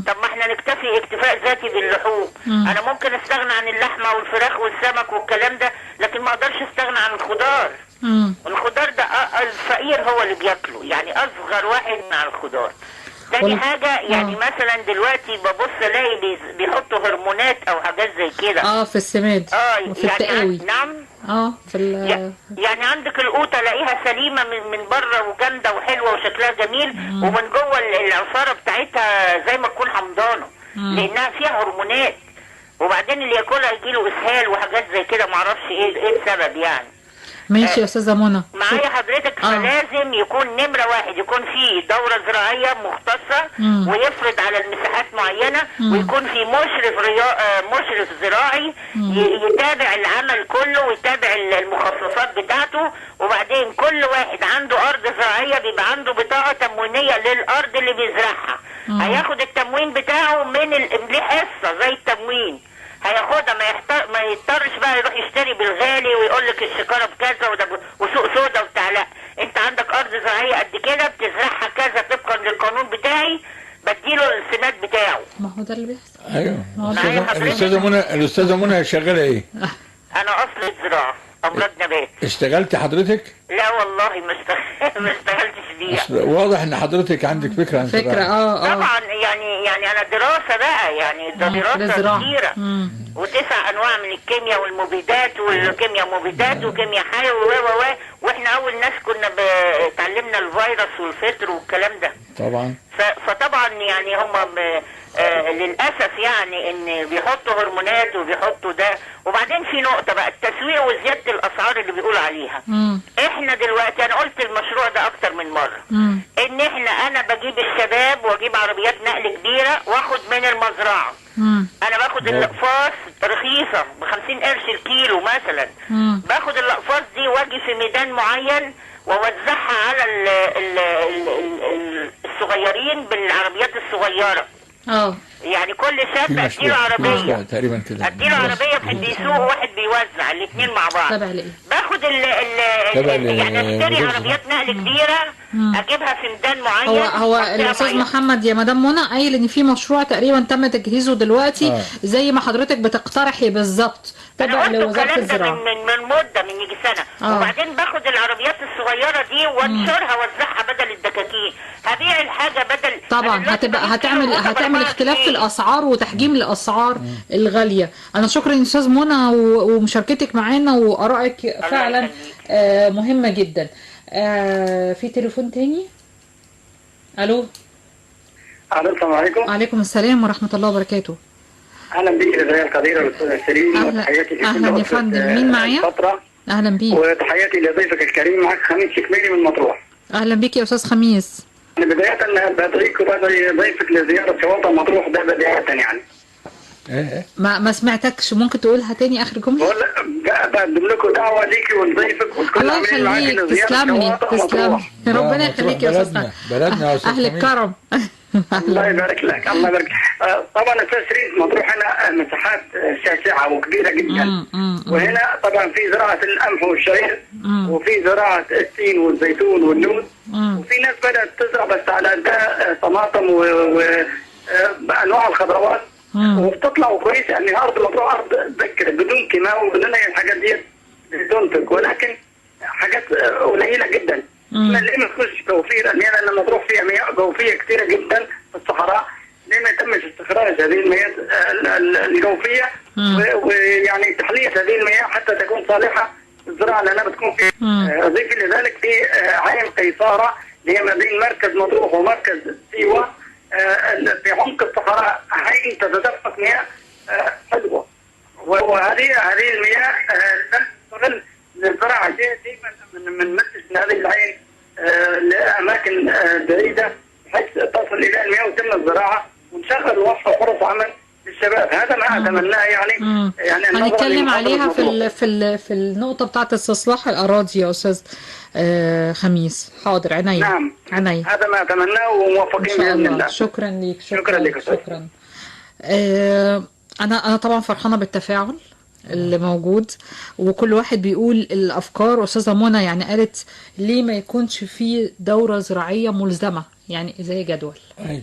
طب ما احنا نكتفي اكتفاء ذاتي باللحوم. انا ممكن استغنى عن اللحمة والفراخ والسمك والكلام ده، لكن ما اقدرش استغنى عن الخضار. الخضار ده الفقير هو اللي بياكله، يعني اصغر واحد مع الخضار. تاني حاجة يعني مثلا دلوقتي ببص الاقي بيحطوا هرمونات او حاجات زي كده في السماد وفي يعني التقاوي. نعم. في يعني عندك القوطة الاقيها سليمة من بره وجامدة وحلوة وشكلها جميل، ومن جوه العصارة بتاعتها زي ما تكون حمضانة، لانها فيها هرمونات. وبعدين اللي ياكلها يجيله اسهال وحاجات زي كده، معرفش ايه السبب يعني. ماشي يا استاذه منى. معايا حضرتك. فلازم يكون نمره واحد يكون في دوره زراعيه مختصه، ويفرض على المساحات معينه، ويكون في مشرف زراعي يتابع العمل كله ويتابع المخصصات بتاعته. وبعدين كل واحد عنده ارض زراعيه بيبقى عنده بطاقه تموينيه للارض اللي بيزرعها. هياخد التموين بتاعه من ليه حصه زي التموين، هياخدها. ما يضطرش بقى يروح يشتري بالغالي ويقول لك الشكاره بكذا وسوق سودا وبتاع. لا، انت عندك ارض زراعيه قد كده بتزرعها كذا طبقا للقانون بتاعي، بديله السماد بتاعه. ما هو ده اللي بيحصل. ايوه. الاستاذه منى شغاله ايه؟ انا اصل زراعه امراض نبات. اشتغلتي حضرتك؟ لا والله ما اشتغلتش بيها. واضح ان حضرتك عندك فكره عن طبعا يعني انا دراسه بقى، يعني ده دراسه كتيره، و9 انواع من الكيمياء والمبيدات، والكيمياء مبيدات وكيمياء حيوي واحنا اول ناس كنا اتعلمنا الفيروس والفطر والكلام ده طبعا. فطبعا يعني هم للاسف يعني ان بيحطوا هرمونات وبيحطوا ده. وبعدين في نقطه بقى، التسويق وزياده الاسعار اللي بيقولوا عليها. احنا دلوقتي انا قلت المشروع ده اكتر من مره، ان انا بجيب الشباب واجيب عربيات نقل كبيره واخد من المزرعه. انا باخد الاقفاص رخيصه ب50 قرش الكيلو مثلا. باخد الاقفاص دي واجي في ميدان معين ووزعها على الصغيرين بالعربيات الصغيره. يعني كل شاب اديله عربيه تقريبا كده، اديله عربيه، واحد بيسوق وواحد بيوزع، الاثنين مع بعض. باخد يعني اشتري عربيات نقل كبيره اجيبها في ميدان معين. هو الاستاذ محمد يا مدام منى قايل ان في مشروع تقريبا تم تجهيزه دلوقتي زي ما حضرتك بتقترحي بالظبط، تبع لوزاره الزراعه من مده من يجي سنه. وبعدين باخد العربيات الصغيره دي وانشرها اوزعها بدل الدكاكين. هبيع الحاجه بدل طبعا هتعمل اختلاف في الاسعار وتحجيم الاسعار الغاليه. انا شكرا يا استاذ منى ومشاركتك معانا وارائك فعلا مهمه جدا. في تليفون تاني. الو. السلام عليكم. وعليكم السلام ورحمه الله وبركاته. اهلا بيك يا القديره الاستاذ سليم. وتحياتي اهلا يا فندم. مين معايا؟ اهلا بيك. وتحياتي لضيفك الكريم. معك خميس شكميلي من مطروح. اهلا بيك يا استاذ خميس. بدايه بدعيك وبدعي ضيفك لزياره شواطئ مطروح ده بدايه يعني. ايه ما سمعتكش، ممكن تقولها تاني اخر جمله؟ بقول بقدم لكم دعوه ليكي ولضيفك والكل الله عاملين معاكي يخليك، لزياره تسلم لي شواطئ تسلم مطروح. لي، ربنا يخليك يا استاذ بلدنا بلدنا يا استاذ اهل خميس. الكرم. الله يبارك لك، الله يبارك. طبعا استاذ شريف، مطروح هنا مساحات شاسعه وكبيره جدا، وهنا طبعا في زراعه القمح والشعير، وفي زراعه التين والزيتون واللوز، وفي ناس بدات تزرع بس على قدها طماطم وانواع الخضروات، وبتطلع كويسه. يعني ارض مطروح ارض ذكر بدون كيماوي وبدون اي الحاجات دي بتنتج، ولكن حاجات قليله جدا. ليه ما فيش توفير؟ ان هي لما تروح فيها مياه جوفيه كثيره جدا في الصحراء، ليه ما يتمش استخراج هذه المياه الجوفيه ويعني تحليه هذه المياه حتى تكون صالحه للزراعه، لانها بتكون في اضيف لذلك في عين قيصاره اللي هي ما بين مركز مطروح ومركز سيوه، في عمق الصحراء عين تتدفق مياه حلوه، وهذه المياه لم تستغل للزراعه. دي من مثل هذه العين لاماكن بعيده بحيث تصل الى المياه وتم الزراعه ونشغل وفر فرص عمل للشباب. هذا ما اتمناه يعني هنتكلم عليها في النقطه بتاعه استصلاح الاراضي يا استاذ خميس. حاضر، عينيا. نعم، عينيا. هذا ما اتمناه وموفقين باذن الله. شكرا ليك. شكرا لك. شكرا. انا طبعا فرحانه بالتفاعل اللي موجود، وكل واحد بيقول الافكار. استاذه منى يعني قالت ليه ما يكونش في دوره زراعيه ملزمه، يعني زي جدول. ايوه،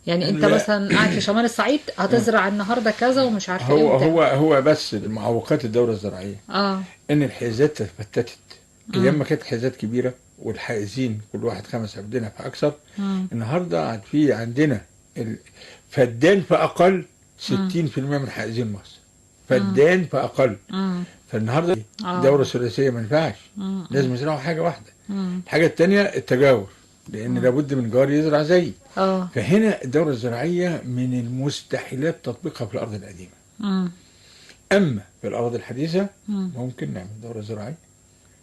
يعني انت مثلا قاعد في شمال الصعيد هتزرع النهارده كذا ومش عارفه ايه. هو بس المعوقات الدوره الزراعيه ان الحيازات تفتتت. ايام ما كانت حيازات كبيره والحائزين كل واحد 5 أبدنة فاكثر، النهارده في عندنا فدان فاقل 60% من حائزين مصر، فدان فاقل. فالنهارده دوره ثلاثيه ما ينفعش، لازم يزرعوا حاجه واحده. الحاجه الثانيه التجاور، لان لابد من جار يزرع زيي. فهنا الدوره الزراعيه من المستحيلات تطبيقها في الارض القديمه. اما في الارض الحديثه ممكن نعمل دوره زراعيه،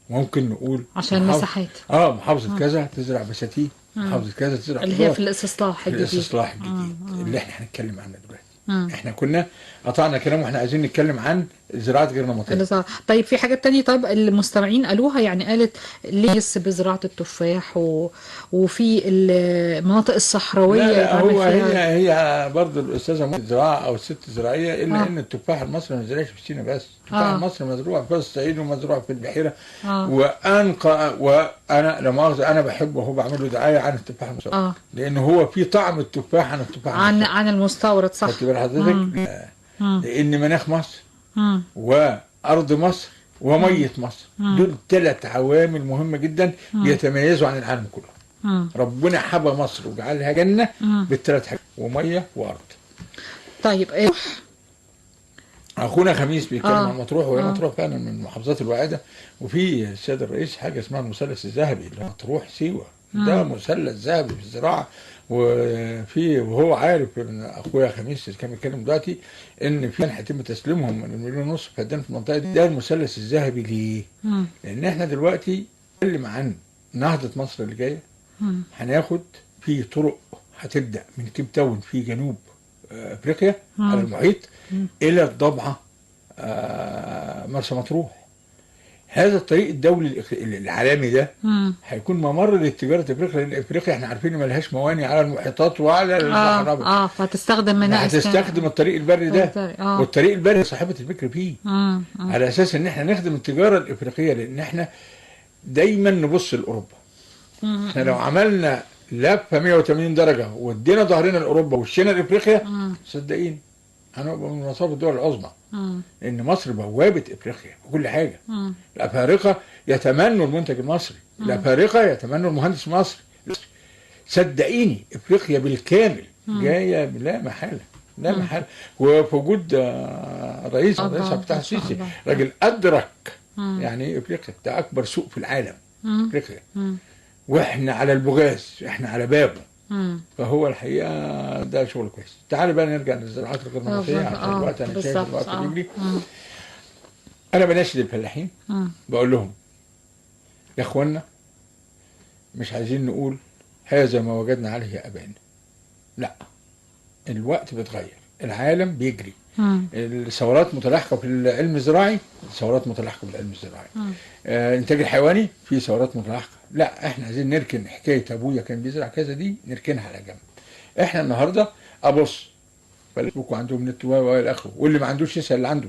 ممكن نقول عشان المساحات محافظه كذا تزرع بساتين، محافظه كذا تزرع اللي هي في الاستصلاح الجديد. الاستصلاح الجديد اللي احنا هنتكلم عنه دلوقتي. احنا كنا قطعنا كلام واحنا عايزين نتكلم عن زراعه غير نمطيه. طيب في حاجات تانية. طيب المستمعين قالوها، يعني قالت ليه بزراعه التفاح وفي المناطق الصحراويه. لا هو هي برضه الاستاذه زراعه او الست زراعيه، الا ان التفاح المصري ما زرعش في سينا بس. التفاح المصري مزروع في الصعيد ومزروع في البحيره. وانا لا مؤاخذه انا بحبه وهو بعمل له دعايه عن التفاح المصري، لان هو في طعم التفاح عن التفاح عن المستورد. صح. حضرتك لان مناخ مصر وارض مصر وميه مصر دول 3 عوامل مهمه جدا بيتميزوا عن العالم كله. ربنا حبى مصر وجعلها جنه بال3 حاجات، وميه وارض. طيب اخونا خميس بيتكلم عن مطروح، وهي مطروح فعلا من المحافظات الواعده. وفي السيد الرئيس حاجه اسمها المثلث الذهبي اللي مطروح سيوه، ده مثلث ذهبي في الزراعه. وهو عارف ان اخويا خميس اللي كان بيتكلم دلوقتي ان في هيتم تسليمهم من 1.5 مليون فدان في المنطقه دي. ده المثلث الذهبي ليه؟ لان احنا دلوقتي بنتكلم عن نهضه مصر اللي جايه. هناخد في طرق هتبدا من كيب تاون في جنوب افريقيا على المحيط الى الضبعه مرسى مطروح. هذا الطريق الدولي العالمي ده هيكون ممر للتجاره افريقيا، لان افريقيا احنا عارفين ما لهاش موانئ على المحيطات وعلى البحر. فهتستخدم منها هتستخدم الطريق البري ده. والطريق البري صاحبه الفكر فيه على اساس ان احنا نخدم التجاره الافريقيه، لان احنا دايما نبص لاوروبا. احنا لو عملنا لفه 180 درجه وادينا ظهرنا لاوروبا وشينا لافريقيا، صدقيني هنبقى من مصاف الدول العظمى. لان مصر بوابه افريقيا وكل حاجه. الافارقه يتمنوا المنتج المصري، الافارقه يتمنوا المهندس المصري. صدقيني افريقيا بالكامل جايه لا محاله لا محاله. وفي وجود الرئيس عبد الفتاح السيسي راجل ادرك يعني افريقيا ده اكبر سوق في العالم. افريقيا واحنا على البغاز، احنا على بابه. فهو الحقيقه ده شغل كويس. تعالى بقى نرجع للزراعات الغير نمطيه عشان الوقت انا شايف الوقت بيجري. انا بناشد الفلاحين بقول لهم يا اخوانا مش عايزين نقول هذا ما وجدنا عليه ابائنا. لا، الوقت بيتغير، العالم بيجري. الثورات متلاحقه في العلم الزراعي، ثورات متلاحقه بالعلم الزراعي. الانتاج الحيواني في ثورات متلاحقه. لا احنا عايزين نركن حكايه ابويا كان بيزرع كذا دي، نركنها على جنب. احنا النهارده ابص فيسبوك عندهم نت والى اخره، واللي ما عندوش يسال اللي عنده.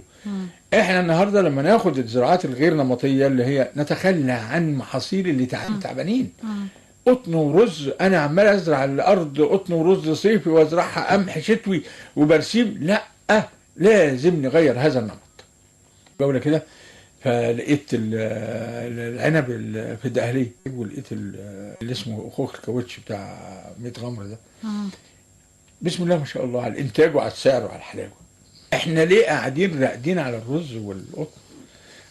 احنا النهارده لما ناخد الزراعات الغير نمطيه اللي هي نتخلى عن محاصيل اللي تعبانين. قطن ورز، انا عمال ازرع الارض قطن ورز صيفي وازرعها قمح شتوي وبرسيم، لا لازم نغير هذا النمط. جوله كده فلقيت العنب في الدقهليه، ولقيت اللي اسمه خوخ الكاوتش بتاع 100 غمر ده. بسم الله ما شاء الله على الانتاج وعلى السعر وعلى الحلاوه. احنا ليه قاعدين راقدين على الرز والقطن؟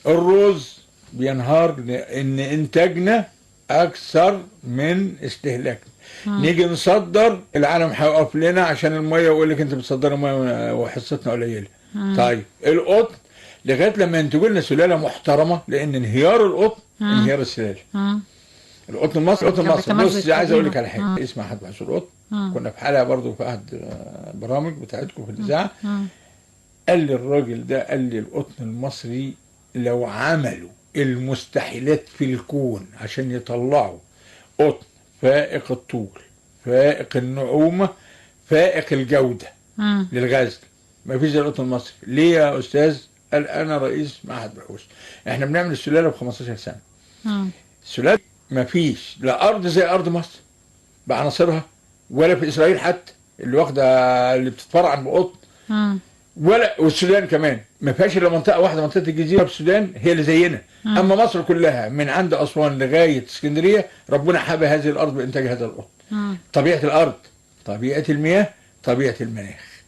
الرز بينهار ان انتاجنا اكثر من استهلاكنا. نيجي نصدر العالم هيقف لنا عشان الميه، ويقول لك انت بتصدر ميه وحصتنا قليله. طيب القطن لغايه لما ينتجوا لنا سلاله محترمه، لان انهيار القطن انهيار السلاله. القطن المصري، القطن المصري بص عايز اقول لك على حاجه اسمها حد بحث القطن. كنا في حلقه برضه في احد برامج بتاعتكم في الاذاعه. قال لي الراجل ده، قال لي القطن المصري لو عملوا المستحيلات في الكون عشان يطلعوا قطن فائق الطول فائق النعومه فائق الجوده للغزل، ما فيش زي القطن المصري. ليه يا استاذ؟ قال انا رئيس معهد بحوث، احنا بنعمل السلاله ب 15 سنه. السلاله ما فيش لا ارض زي ارض مصر بعناصرها، ولا في اسرائيل حتى اللي واخده اللي بتتفرعن بقطن، ولا والسودان كمان ما فيهاش الا منطقه واحده، منطقه الجزيره في السودان هي اللي زينا. اما مصر كلها من عند اسوان لغايه اسكندريه ربنا حب هذه الارض بانتاج هذا القطن. طبيعه الارض، طبيعه المياه، طبيعه المناخ،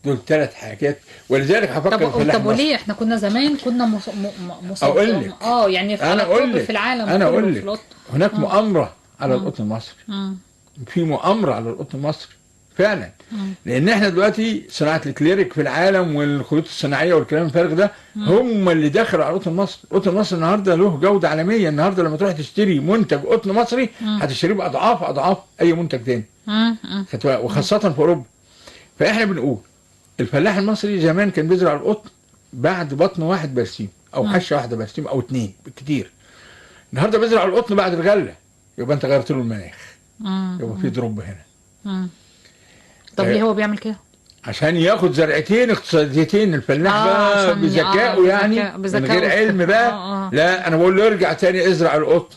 دول 3 حاجات. ولذلك هفكر في طب وليه احنا كنا زمان كنا اقول لك يعني في العالم انا اقول لك هناك مؤامره على القطن المصري. في مؤامره على القطن المصري فعلا. لان احنا دلوقتي صناعه الكليريك في العالم والخيوط الصناعيه والكلام الفارغ ده هم اللي دخلوا على القطن المصري. القطن المصري النهارده له جوده عالميه. النهارده لما تروح تشتري منتج قطن مصري هتشتريه باضعاف اي منتج تاني، وخاصه في اوروبا. فاحنا بنقول الفلاح المصري زمان كان بيزرع القطن بعد بطن واحد برسيم او حشه واحده برسيم او 2 بالكتير. النهارده بيزرع القطن بعد الغله، يبقى انت غيرت له المناخ، يبقى في ضرب هنا. طب ليه هو بيعمل كده؟ عشان ياخد زرعتين اقتصاديتين. الفلاح بقى بذكائه يعني من غير علم بقى. لا انا بقول له ارجع تاني ازرع القطن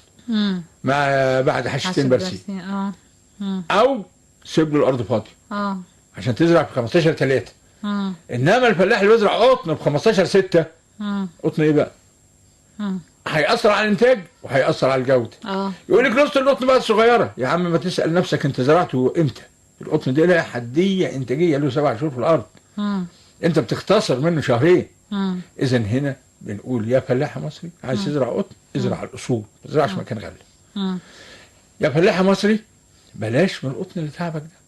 مع بعد حشتين برسيم، او سيب له الارض فاضيه عشان تزرع في 15/3. انما الفلاح اللي بيزرع قطن ب 15/6 قطن ايه بقى؟ هيأثر على الانتاج وهيأثر على الجوده. يقول لك نص القطن بقى صغيره. يا عم ما تسأل نفسك انت زرعته امتى؟ القطن ده له حديه انتاجيه، له 7 شهور في الارض. انت بتختصر منه 2 شهرين. اذا هنا بنقول يا فلاح مصري عايز تزرع قطن ازرع الاصول، ما تزرعش مكان غله. يا فلاح مصري بلاش من القطن اللي تعبك ده.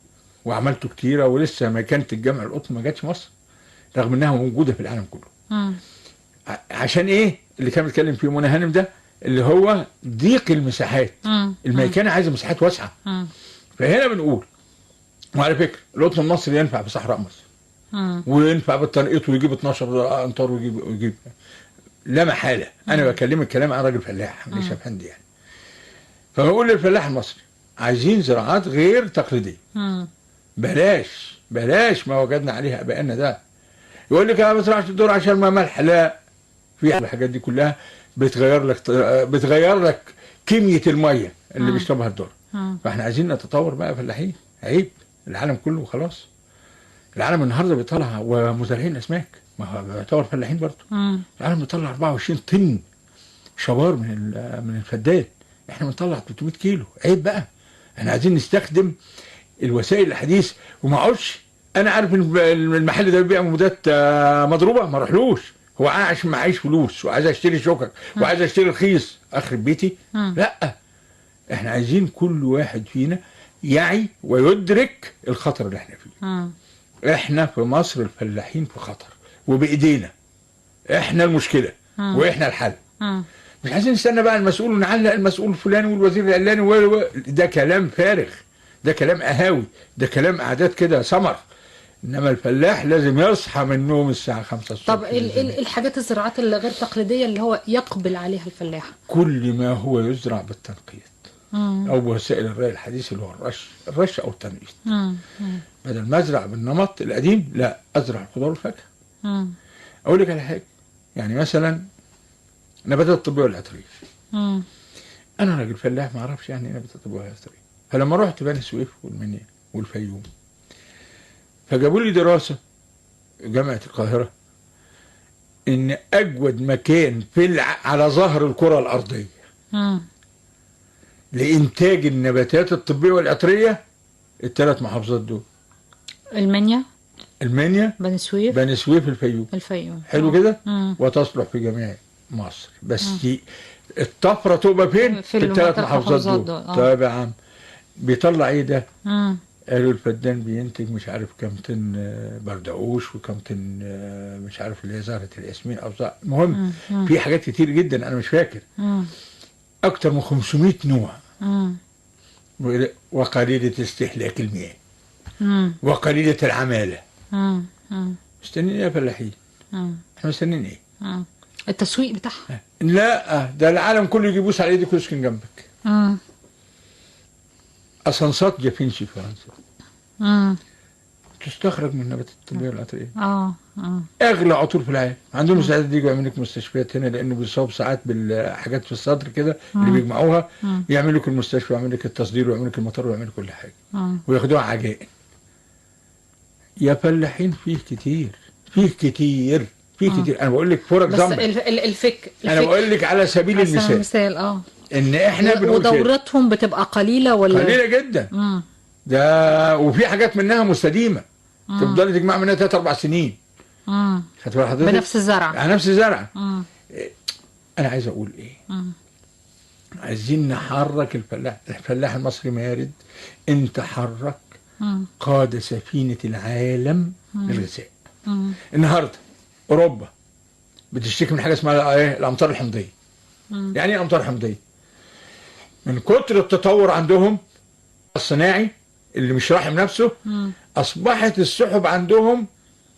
وعملته كتيره ولسه مكانه الجمع القطن ما جاتش مصر رغم انها موجوده في العالم كله. عشان ايه اللي كان بيتكلم فيه منى هانم ده؟ اللي هو ضيق المساحات. الميكنه عايزه مساحات واسعه. فهنا بنقول وعلى فكره القطن المصري ينفع في صحراء مصر وينفع بالتنقيط ويجيب 12 امتار ويجيب لا محاله. انا بكلمك كلام عن راجل فلاح مش افندي يعني. فبقول للفلاح المصري عايزين زراعات غير تقليديه. بلاش ما وجدنا عليها ابائنا ده. يقول لك انا ما بزرعش الذره عشان ما ملح. لا، في الحاجات دي كلها بتغير لك كميه الميه اللي بيشربها الذره. فاحنا عايزين نتطور بقى فلاحين. عيب العالم كله خلاص. العالم النهارده بيطلع ومزارعين اسماك، ما هو بيعتبر فلاحين برضه. العالم بيطلع 24 طن شبار من الفدان، احنا بنطلع 300 كيلو. عيب بقى. احنا عايزين نستخدم الوسائل الحديثه. وما اقعدش انا عارف المحل ده بيبيع مبيدات مضروبه ما اروحلوش. هو عشان معيش فلوس وعايز اشتري شوكك وعايز اشتري رخيص اخرب بيتي. لا، احنا عايزين كل واحد فينا يعي ويدرك الخطر اللي احنا فيه. احنا في مصر الفلاحين في خطر وبايدينا. احنا المشكله واحنا الحل. مش عايزين نستنى بقى المسؤول ونعلق المسؤول الفلاني والوزير العلاني ده كلام فارغ، ده كلام قهاوي، ده كلام قعدات كده سمر. انما الفلاح لازم يصحى من النوم الساعه 5 الصبح. طب الحاجات الزراعات اللي غير تقليديه اللي هو يقبل عليها الفلاح؟ كل ما هو يزرع بالتنقيط او بوسائل الري الحديث اللي هو الرش او التنقيط. بدل ما ازرع بالنمط القديم، لا، ازرع الخضار والفاكهه. اقول لك على حاجه، يعني مثلا نباتات الطبيه والعطريه. انا راجل فلاح ما اعرفش يعني ايه نباتات الطبيه والعطريه، فلما رحت بني سويف والمنيا والفيوم فجابوا لي دراسه جامعه القاهره ان اجود مكان على ظهر الكره الارضيه لانتاج النباتات الطبيه والعطريه الثلاث محافظات دول: المنيا، بني سويف، الفيوم. حلو كده. وتصلح في جميع مصر، بس الطفره تبقى فين؟ في الثلاث محافظات دول. طيب يا عم، بيطلع ايه ده؟ قالوا الفدان بينتج مش عارف كم طن بردقوش وكم طن مش عارف اللي هي زهره الياسمين او المهم في حاجات كتير جدا انا مش فاكر. اكتر من 500 نوع. وقليله استهلاك المياه وقليله العماله. مستنيين ايه يا فلاحين؟ احنا مستنيين ايه؟ التسويق بتاعها. لا، ده العالم كله يجيبوس على ايدك ويسكن جنبك. اسانسات جافينشي في فرنسا تستخرج من النباتات الطبيه والعطريه. اغلى عطور في العالم. عندهم استعداد يجوا يعملوا لك مستشفيات هنا، لانه بيصاب ساعات بالحاجات في الصدر كده اللي بيجمعوها، يعملوا لك المستشفى ويعملوا لك التصدير ويعملوا لك المطار ويعملوا كل حاجه وياخدوها عجائن. يا فلاحين فيه كتير. انا بقول لك فور اكزامبل، بس الفكر انا بقول لك على سبيل المثال ان احنا بنقول ودورتهم بتبقى قليله ولا قليله جدا. ده وفي حاجات منها مستديمه تفضلي تجمع منها 3-4 سنين. خدت بال حضرتك؟ بنفس الزرع، على نفس الزرع. انا عايز اقول ايه؟ عايزين نحرك الفلاح المصري مارد. انت حرك قاد سفينه العالم للغذاء. النهارده اوروبا بتشتكي من حاجه اسمها ايه؟ الامطار الحمضيه. يعني ايه امطار حمضيه؟ من كتر التطور عندهم الصناعي اللي مش راحم نفسه، اصبحت السحب عندهم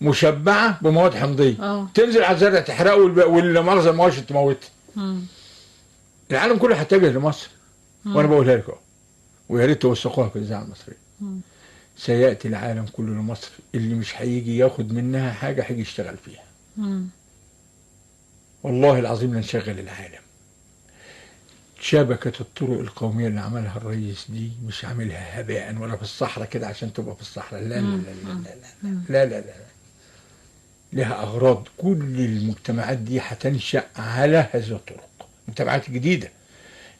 مشبعه بمواد حمضيه. تنزل على الزرع تحرقه واللي مؤاخذه المواشي تموتها. العالم كله هيتجه لمصر. وانا بقولها لكم ويا ريت توثقوها في الاذاعه المصريه. سياتي العالم كله لمصر، اللي مش هيجي ياخد منها حاجه هيجي يشتغل فيها. والله العظيم لنشغل العالم. شبكة الطرق القومية اللي عملها الرئيس دي مش عاملها هباء ولا في الصحراء كده عشان تبقى في الصحراء. لا لا لا لا لا لا لا لا، لها أغراض. كل المجتمعات دي هتنشأ على هذه الطرق، مجتمعات جديدة،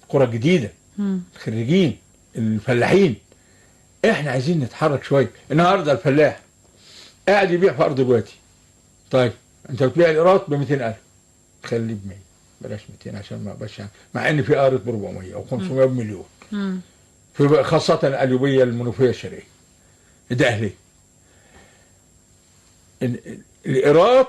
قرى جديدة، الخريجين، الفلاحين. احنا عايزين نتحرك شوية. النهارده الفلاح قاعد يبيع في أرض الوادي. طيب أنت بتبيع الإيراد ب 200,000، خليه ب 100، بلاش 200 عشان ما يبقاش يعني، مع ان في ارض ب 400 او 500 بمليون. في خاصه القليوبيه المنوفيه الشرقيه. ده اهليه. الايراد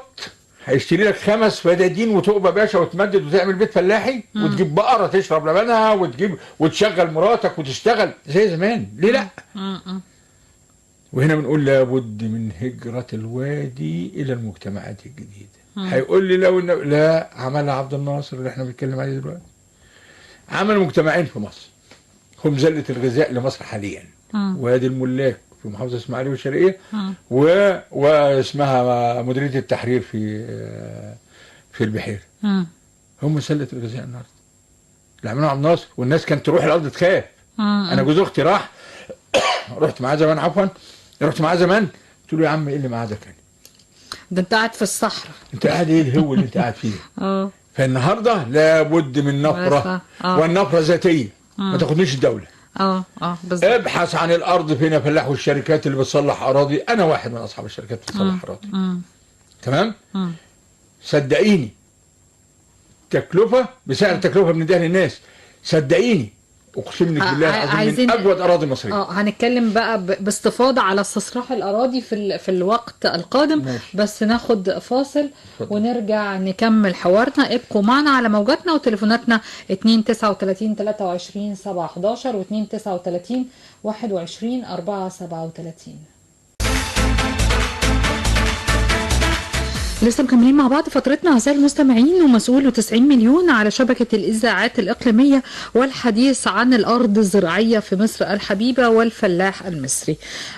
هيشتري لك 5 فدادين وتبقى باشا وتمدد وتعمل بيت فلاحي وتجيب بقره تشرب لبنها وتشغل مراتك وتشتغل زي زمان. ليه لا؟ وهنا بنقول لابد من هجره الوادي الى المجتمعات الجديده. هيقول لي لا، عملها عبد الناصر اللي احنا بنتكلم عليه دلوقتي. عمل مجتمعين في مصر هم زلة الغذاء لمصر حاليا. وادي الملاك في محافظة اسماعيلية والشرقية، واسمها مديرية التحرير في البحيرة. هم زلة الغذاء النهارده اللي عملوها عبد الناصر. والناس كانت تروح الارض تخاف. انا جوز اختي رحت معاه زمان. رحت معاه زمان، قلت له يا عم ايه اللي معاه ده؟ كان ده انت قاعد في الصحراء. انت قاعد ايه الهو اللي انت قاعد فيه؟ فالنهارده لابد من نفره، والنفره ذاتيه. ما تاخدنيش الدوله. بالظبط. ابحث عن الارض فين يا فلاح، والشركات اللي بتصلح اراضي. انا واحد من اصحاب الشركات اللي بتصلح اراضي. تمام؟ صدقيني بسعر تكلفه بنديها للناس. صدقيني اقسم لك بالله العظيم من اجود اراضي مصريه. هنتكلم بقى باستفاضه على استصلاح الاراضي في الوقت القادم. ماشي. بس ناخد فاصل ونرجع نكمل حوارنا. ابقوا معنا على موجاتنا وتليفوناتنا 239 23 711 و 239 21 437. لسه مكملين مع بعض فترتنا أعزائي المستمعين، ومسؤول 90 مليون على شبكة الإذاعات الإقليمية والحديث عن الأرض الزراعية في مصر الحبيبة والفلاح المصري.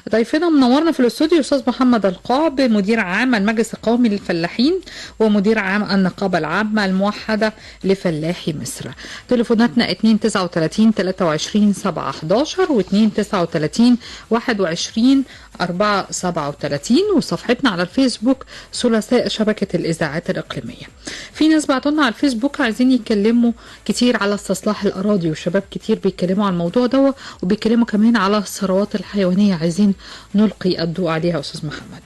ضيفنا منورنا في الاستوديو أستاذ محمد القعب، مدير عام المجلس القومي للفلاحين ومدير عام النقابة العامة الموحدة لفلاحي مصر. تليفوناتنا 239 23 7 11 و 239 21 437 وصفحتنا على الفيسبوك ثلاثاء شبكة الإذاعات الإقليمية. في ناس بعتولنا على الفيسبوك عايزين يتكلموا كتير على استصلاح الأراضي، وشباب كتير بيتكلموا عن الموضوع ده، وبيتكلموا كمان على الثروات الحيوانية عايزين نلقي الضوء عليها. أستاذ محمد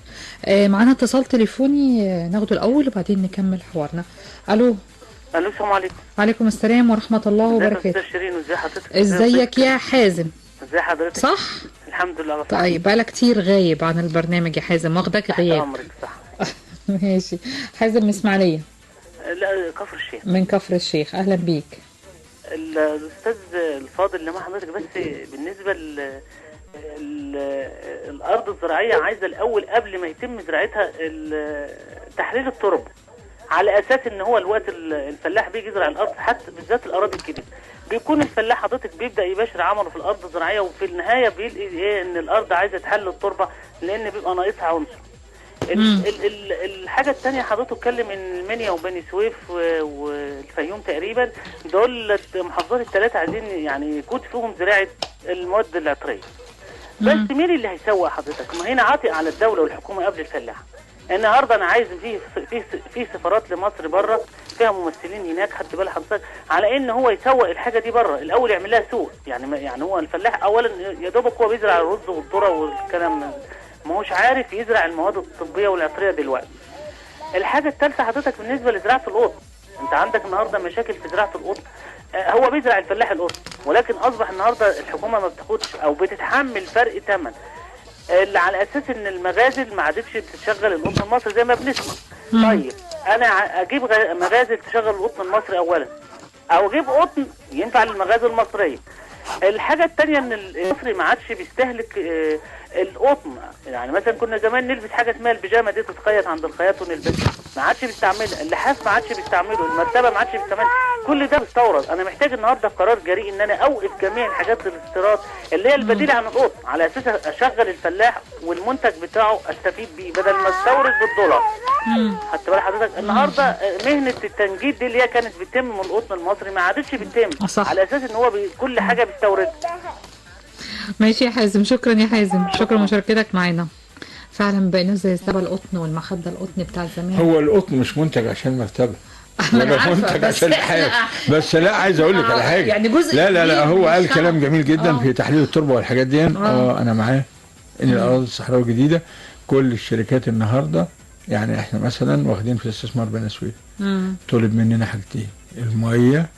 معنا اتصال تليفوني ناخده الأول وبعدين نكمل حوارنا. ألو. السلام عليكم. وعليكم السلام ورحمة الله وبركاته. ازيك يا شيرين وازي حضرتك؟ ازيك يا حازم؟ ازي حضرتك؟ صح؟ الحمد لله. طيب بقالك كتير غايب عن البرنامج يا حازم، واخدك غياب. عمرك صح. ماشي. حازم من اسماعيلية؟ لا، كفر الشيخ. من كفر الشيخ، اهلا بيك. الاستاذ الفاضل اللي مع حضرتك، بس بالنسبه الارض الزراعيه عايزه الاول قبل ما يتم زراعتها تحليل التربه، على اساس ان هو الوقت الفلاح بيجي يزرع الارض، حتى بالذات الاراضي الكبيره بيكون الفلاح حضرتك بيبدا يباشر عمله في الارض الزراعيه، وفي النهايه بيلاقي ايه؟ ان الارض عايزه تحلل التربه لان بيبقى ناقصها عنصر. الحاجه الثانيه حضرتك اتكلم ان المنيا وبني سويف والفيوم تقريبا دول المحافظات الثلاثه عايزين يعني يكون فيهم زراعه المواد العطريه. بس مين اللي هيسوق حضرتك؟ ما هنا عاطي على الدوله والحكومه قبل الفلاح. النهارده انا عايز في سفارات لمصر بره فيها ممثلين هناك، خدت بال حضرتك، على ان هو يسوق الحاجه دي بره الاول، يعمل لها سوق. يعني هو الفلاح اولا يا دوبك هو بيزرع الرز والذره والكلام، ما هوش عارف يزرع المواد الطبيه والعطريه دلوقتي. الحاجه الثالثه حضرتك بالنسبه لزراعه القطن، انت عندك النهارده مشاكل في زراعه القطن. هو بيزرع الفلاح القطن، ولكن اصبح النهارده الحكومه ما بتاخدش او بتتحمل فرق ثمن اللي على اساس ان المغازل ما عادتش بتشغل القطن المصري زي ما بنسمع. طيب انا اجيب مغازل تشغل القطن المصري اولا، او اجيب قطن ينفع للمغازل المصريه. الحاجه الثانيه ان المصري ما عادش بيستهلك القطن. يعني مثلا كنا زمان نلبس حاجه اسمها البيجامه دي تتخيط عند الخياط ونلبسها، ما عادش بيستعملها. اللحاف ما عادش بيستعمله، المرتبه ما عادش بيستعملها، كل ده بيستورد. انا محتاج النهارده قرار جريء ان انا اوقف جميع الحاجات الاستيراد اللي هي البديله عن القطن، على اساس اشغل الفلاح والمنتج بتاعه استفيد بيه بدل ما استورد بالدولار. حتى بال حضرتك النهارده مهنه التنجيد دي اللي هي كانت بتتم من القطن المصري ما عادتش بتتم، على اساس ان هو كل حاجه بيستوردها. ماشي يا حازم، شكرا يا حازم، شكرا مشاركتك معنا. فعلا بقينا زي السبا القطن والمخده القطن بتاع زمان. هو القطن مش منتج عشان مرتبه، ولا منتج عشان لحاف. بس لا، عايز اقول لك على حاجه، يعني جزء لا هو قال كلام جميل جدا في تحليل التربه والحاجات دي. انا معاه ان الاراضي الصحراويه الجديده كل الشركات النهارده، يعني احنا مثلا واخدين في الاستثمار بني سويف طلب مننا حاجتين: الميه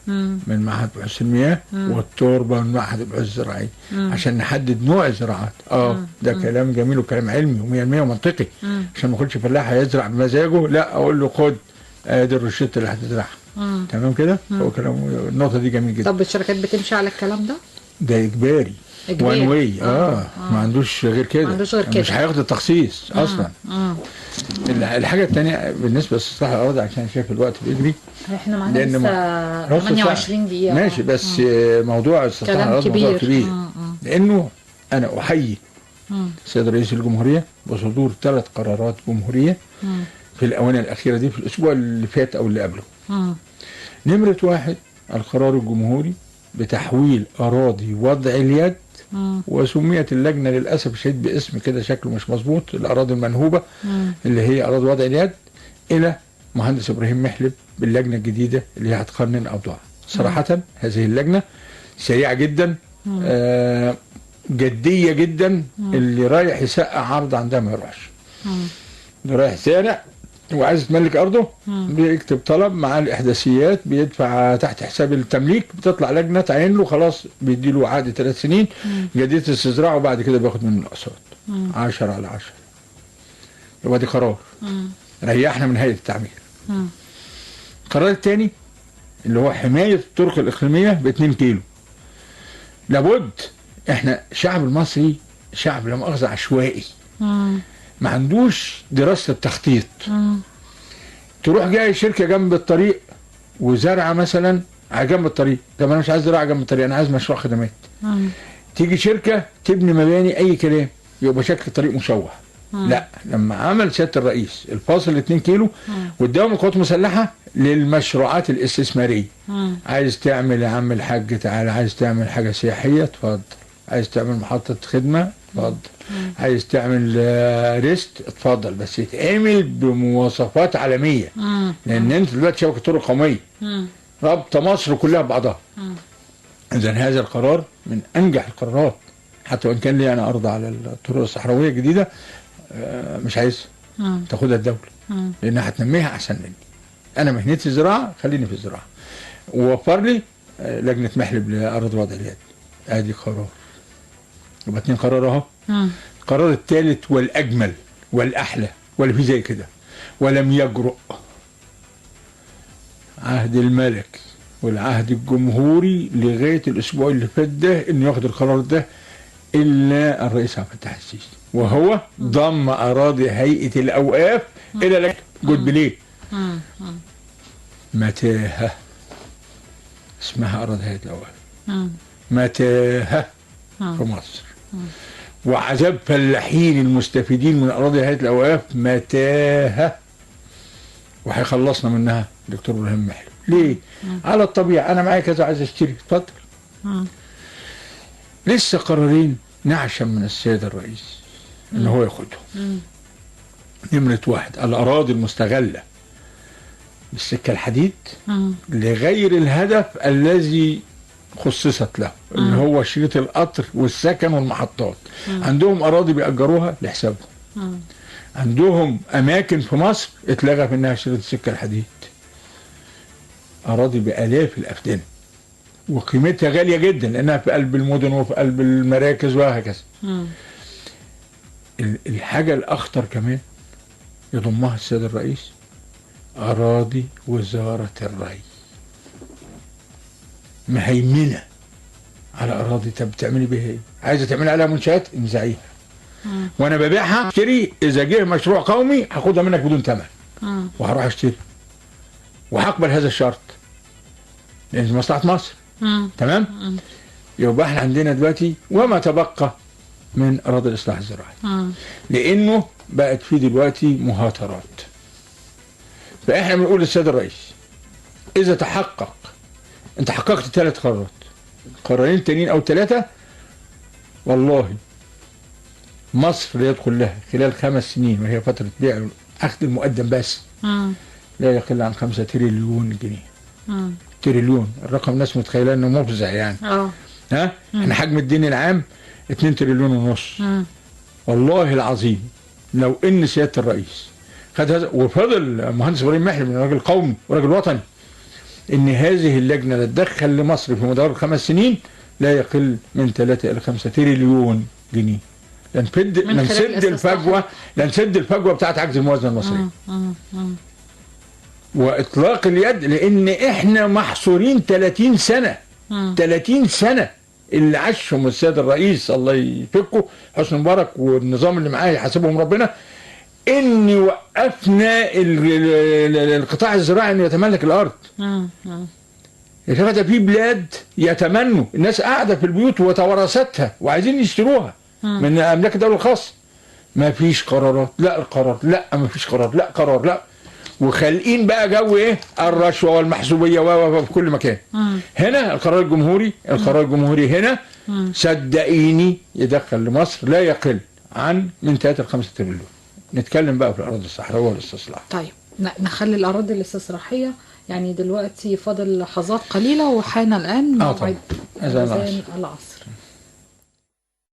من معهد بحوث المياه والتربه من معهد البحوث الزراعيه، عشان نحدد نوع الزراعات. ده كلام جميل وكلام علمي و100% ومنطقي، عشان ما اخدش فلاح هيزرع بمزاجه، لا اقول له خد ادي الروشته اللي هتزرعها. تمام كده؟ هو كلام، النقطه دي جميل جدا. طب الشركات بتمشي على الكلام ده؟ ده اجباري وان واي. ما عندوش غير كده، مش هياخد التخصيص اصلا. الحاجه الثانيه بالنسبه لاستصلاح الاراضي، عشان شايف الوقت بيجري، احنا معانا لسه 28 دقيقه. ماشي، بس موضوع استصلاح الاراضي موضوع كبير. لانه انا احيي السيد رئيس الجمهوريه بصدور 3 قرارات جمهوريه في الاونه الاخيره دي، في الاسبوع اللي فات او اللي قبله. نمره 1 القرار الجمهوري بتحويل اراضي وضع اليد، وسميت اللجنه للاسف الشديد باسم كده شكله مش مظبوط، الاراضي المنهوبه اللي هي اراضي وضع اليد، الى مهندس ابراهيم محلب باللجنه الجديده اللي هي هتقنن اوضاع. صراحه هذه اللجنه سريعه جدا، جديه جدا. اللي رايح يسقع عرض عندها ما يروحش. اللي رايح سارع وعايز تملك ارضه بيكتب طلب مع الاحداثيات، بيدفع تحت حساب التمليك، بتطلع لجنه تعين له، خلاص بيدي له عقد 3 سنين جديده استزراع، وبعد كده بياخد منه الاقساط 10/10. يبقى دي قرار ريحنا من هيئه التعمير. القرار الثاني اللي هو حمايه الطرق الاقليميه ب2 كيلو. لابد، احنا الشعب المصري شعب لا مؤاخذه عشوائي، ما عندوش دراسه التخطيط. تروح جاي شركه جنب الطريق وزرعه مثلا على جنب الطريق. طب انا مش عايز زراعه جنب الطريق، انا عايز مشروع خدمات. تيجي شركه تبني مباني اي كلام، يبقى شكل الطريق مشوه. لا، لما عمل سياده الرئيس الفاصل 2 كيلو واداهم القوات المسلحه للمشروعات الاستثماريه. عايز تعمل يا عم الحاج تعالى، عايز تعمل حاجه سياحيه اتفضل، عايز تعمل محطه خدمه اتفضل، عايز تعمل ريست اتفضل، بس يتعمل بمواصفات عالميه. لان انت دلوقتي شبكه طرق قوميه رابطه مصر كلها ببعضها. اذا هذا القرار من انجح القرارات، حتى وان كان لي انا ارض على الطرق الصحراويه الجديده مش عايزها تاخدها الدوله لانها هتنميها احسن مني. انا مهنتي الزراعه، خليني في الزراعه، ووفر لي لجنه محلب لارض وضع اليد. ادي قرار، يبقى 2 قرار اهو. القرار الثالث والاجمل والاحلى ولا في زي كده ولم يجرؤ عهد الملك والعهد الجمهوري لغايه الاسبوع اللي فات ده انه ياخد القرار ده الا الرئيس عبد الفتاح السيسي، وهو ضم اراضي هيئه الاوقاف الى لجنه جودبليه. متاهه اسمها اراضي هيئه الاوقاف، متاهه في مصر، وعذاب فلاحين المستفيدين من اراضي هيئه الاوقاف متاهه، وهيخلصنا منها دكتور ابراهيم محلب. ليه؟ على الطبيعه انا معايا كذا عايز اشتري اتفضل. لسه قرارين نعشم من السيد الرئيس ان هو ياخدهم. نمرة 1 الاراضي المستغله بالسكه الحديد لغير الهدف الذي خصصت له، اللي هو شريط القطر والسكن والمحطات. عندهم اراضي بيأجروها لحسابهم. عندهم اماكن في مصر اتلغى منها شريط السكه الحديد. اراضي بالاف الافدنه وقيمتها غاليه جدا لانها في قلب المدن وفي قلب المراكز وهكذا. الحاجه الاخطر كمان يضمها السيد الرئيس اراضي وزاره الري مهيمنه على اراضي. طب بتعملي بيها ايه؟ عايزه تعملي عليها منشات انزعيها، وانا ببيعها اشتري، اذا جه مشروع قومي هاخدها منك بدون ثمن وهروح اشتري وهقبل هذا الشرط لان مصلحه مصر. تمام. يبقى احنا عندنا دلوقتي وما تبقى من اراضي الاصلاح الزراعي لانه بقت في دلوقتي مهاترات. فاحنا بنقول للسيد الرئيس اذا تحقق، انت حققت 3 قرارات، قرارين تانيين او 3 والله مصر يدخل لها خلال 5 سنين وهي فتره بيع اخذ المقدم بس لا يقل عن 5 تريليون جنيه. تريليون، الرقم الناس متخيله انه مفزع يعني. ها احنا حجم الدين العام 2 تريليون ونص. والله العظيم لو ان سياده الرئيس خد هذا وفضل المهندس ابراهيم محلب من راجل قومي وراجل وطني ان هذه اللجنه تدخل لمصر في مدار 5 سنين لا يقل من 3 إلى 5 تريليون جنيه. لنسد الفجوه بتاعت عجز الموازنه المصريه. واطلاق اليد لان احنا محصورين 30 سنه 30 سنه اللي عاشهم السيد الرئيس الله يفكه حسني مبارك والنظام اللي معاه يحاسبهم ربنا ان وقفنا القطاع الزراعي انه يتملك الارض. يا جماعه ده في بلاد يتمنوا، الناس قاعده في البيوت وتوارثتها وعايزين يشتروها من املاك الدوله الخاصه. ما فيش قرارات، لا القرار لا، ما فيش قرار لا، قرار لا، وخالقين بقى جو ايه الرشوه والمحسوبيه في كل مكان. هنا القرار الجمهوري هنا صدقيني يدخل لمصر لا يقل عن من 3 ل 5 تريليون. نتكلم بقى في الاراضي الصحراويه والاستصلاح. طيب نخلي الاراضي الاستصلاحيه يعني دلوقتي فاضل لحظات قليله وحان الان موعد اذان العصر.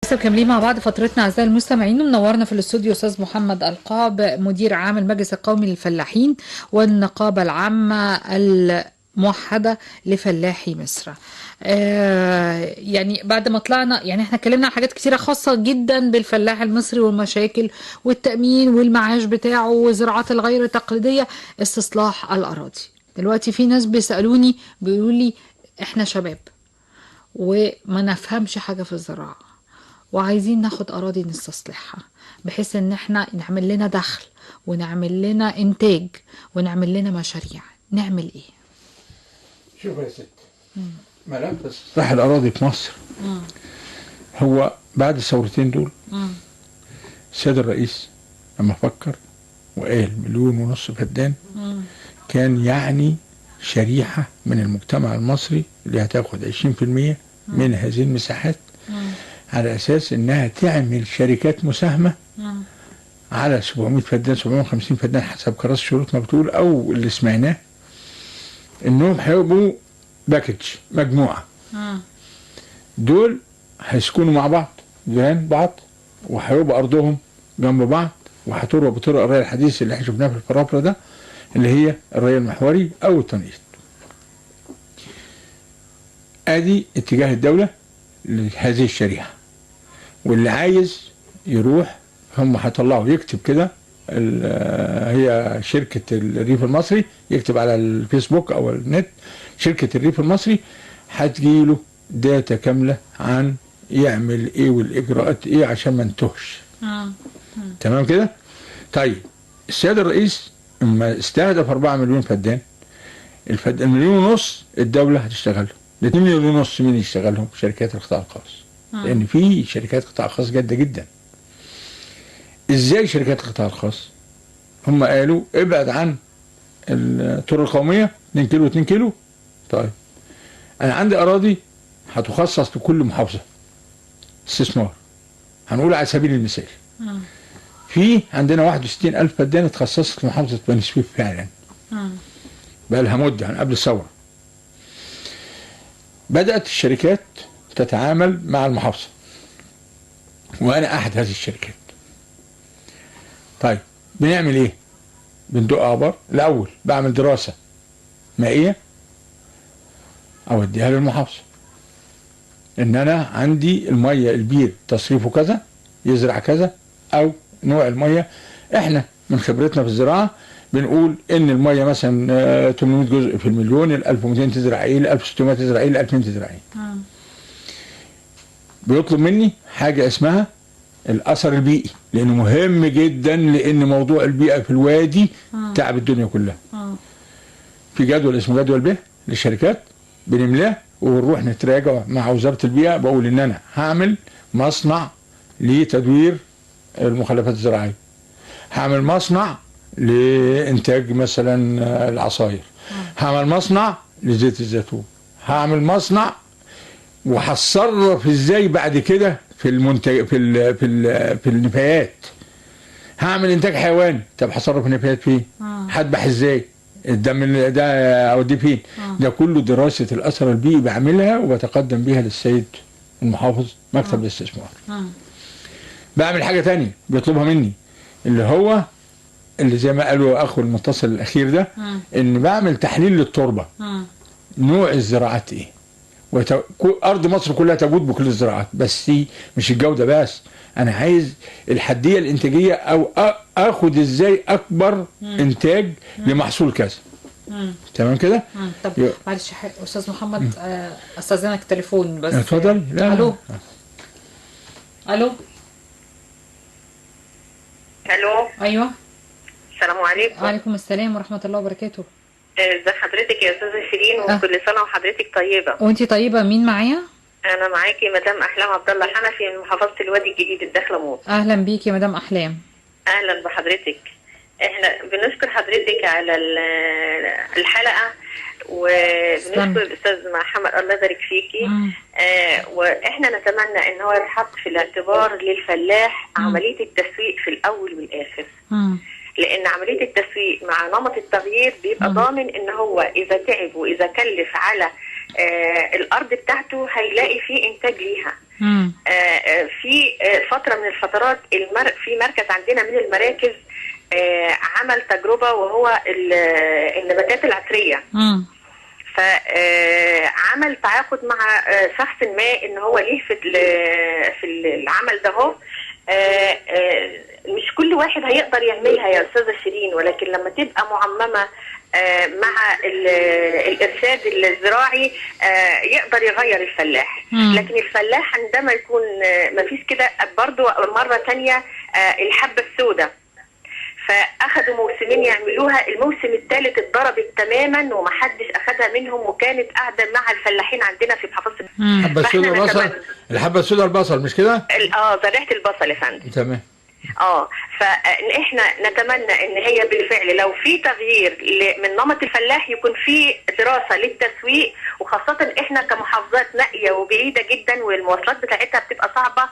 لسه مكملين مع بعض فترتنا اعزائي المستمعين، ومنورنا في الاستوديو استاذ محمد القاب مدير عام المجلس القومي للفلاحين والنقابه العامه الموحده لفلاحي مصر. يعني بعد ما طلعنا يعني احنا اتكلمنا عن حاجات كتيره خاصه جدا بالفلاح المصري والمشاكل والتامين والمعاش بتاعه والزراعات الغير تقليديه، استصلاح الاراضي. دلوقتي في ناس بيسالوني بيقولوا لي احنا شباب وما نفهمش حاجه في الزراعه وعايزين ناخد أراضي نستصلحها بحيث إن احنا نعمل لنا دخل ونعمل لنا إنتاج ونعمل لنا مشاريع، نعمل إيه؟ شوف يا ست، ملف استصلاح الأراضي في مصر هو بعد الثورتين دول السيد الرئيس لما فكر وقال 1.5 مليون فدان كان يعني شريحة من المجتمع المصري اللي هتاخد 20% من هذه المساحات على أساس إنها تعمل شركات مساهمة على 700 فدان 750 فدان حسب كراسة الشروط ما بتقول، أو اللي سمعناه إنهم هيبقوا باكج مجموعة. دول هيسكنوا مع بعض جيران بعض، وهيبقى أرضهم جنب بعض، وهتروى بطرق الري الحديث اللي احنا شفناه في الفرافرة ده اللي هي الري المحوري أو التنقيط. ادي اتجاه الدولة لهذه الشريحة، واللي عايز يروح هم هيطلعوا يكتب كده هي شركة الريف المصري، يكتب على الفيسبوك او النت شركة الريف المصري، هتجيله داتا كاملة عن يعمل ايه والاجراءات ايه عشان ما انتهش. تمام كده؟ طيب السيد الرئيس اما استهدف 4 مليون فدان، 1.5 مليون الدولة هتشتغلهم، 2 مليون مين يشتغلهم؟ شركات القطاع الخاص. لان في شركات قطاع خاص جادة جدا. ازاي شركات القطاع الخاص؟ هم قالوا ابعد عن الطرق القومية 2 كيلو 2 كيلو. طيب انا عندي اراضي هتخصص لكل محافظة استثمار، هنقول على سبيل المثال في عندنا 61,000 فدان اتخصصت لمحافظة بني سويف فعلا بقى لها مدة من قبل الثورة. بدأت الشركات تتعامل مع المحافظة وأنا أحد هذه الشركات. طيب بنعمل إيه؟ بندق أخبار. الأول بعمل دراسة مائية أوديها للمحافظة إن أنا عندي المية البير تصريفه كذا، يزرع كذا، أو نوع المية. إحنا من خبرتنا في الزراعة بنقول ان الميه مثلا 800 جزء في المليون، ال 1200 تزرع ايه، ال 1600 تزرع ايه، ال 2000 تزرع ايه. بيطلب مني حاجه اسمها الاثر البيئي، لانه مهم جدا، لان موضوع البيئه في الوادي تعب الدنيا كلها. في جدول اسمه جدول ب للشركات بنملاه ونروح نتراجع مع وزاره البيئه، بقول ان انا هعمل مصنع لتدوير المخلفات الزراعيه، هعمل مصنع لإنتاج مثلا العصاير، هعمل مصنع لزيت الزيتون، هعمل مصنع وهتصرف ازاي بعد كده في المنتج في النفايات، هعمل انتاج حيواني. طب هصرف النفايات فين؟ هذبح ازاي؟ الدم ده اوديه فين؟ ده كله دراسة الأثر البيئي بعملها وبتقدم بيها للسيد المحافظ مكتب الاستثمار. بعمل حاجة تانية بيطلبها مني اللي هو اللي زي ما قالوا اخو المتصل الاخير ده، ان بعمل تحليل للتربه، نوع الزراعات ايه، ارض مصر كلها تجود بكل الزراعات، بس مش الجوده بس، انا عايز الحديه الانتاجيه، او اخد ازاي اكبر انتاج لمحصول كذا. تمام كده؟ طب معلش استاذ محمد، استاذنك تليفون بس. اتفضل. الو الو الو. ايوه السلام عليكم. وعليكم السلام ورحمه الله وبركاته. ازي حضرتك يا استاذه شيرين؟ وكل سنه وحضرتك طيبه. وانتي طيبه. مين معايا؟ انا معاكي مدام احلام عبد الله حنفي من محافظه الوادي الجديد الداخله موت. اهلا بيكي مدام احلام. اهلا بحضرتك. احنا بنشكر حضرتك على الحلقه، وبنشكر الاستاذ محمد الله يبارك فيكي. واحنا نتمنى ان هو يتحط في الاعتبار للفلاح عمليه التسويق في الاول والاخر. لان عمليه التسويق مع نمط التغيير بيبقى ضامن ان هو اذا تعب واذا كلف على الارض بتاعته هيلاقي فيه انتاج ليها. في فتره من الفترات في مركز عندنا من المراكز عمل تجربه وهو النباتات العطريه. فعمل تعاقد مع شخص ما ان هو ليه في العمل ده هو مش كل واحد هيقدر يعملها يا استاذه شيرين، ولكن لما تبقى معممه مع الارشاد الزراعي يقدر يغير الفلاح. لكن الفلاح عندما يكون مفيش كده برضو مرة تانية الحبة السوداء، فاخدوا موسمين يعملوها، الموسم الثالث اتضربت تماما ومحدش اخدها منهم، وكانت قاعده مع الفلاحين عندنا في محافظه الحبه السوداء البصل، الحبه السوداء البصل مش كده؟ زريعه البصل يا فندم. تمام. فاحنا نتمنى ان هي بالفعل لو في تغيير من نمط الفلاح يكون في دراسه للتسويق، وخاصه احنا كمحافظات نائيه وبعيده جدا والمواصلات بتاعتها بتبقى صعبه.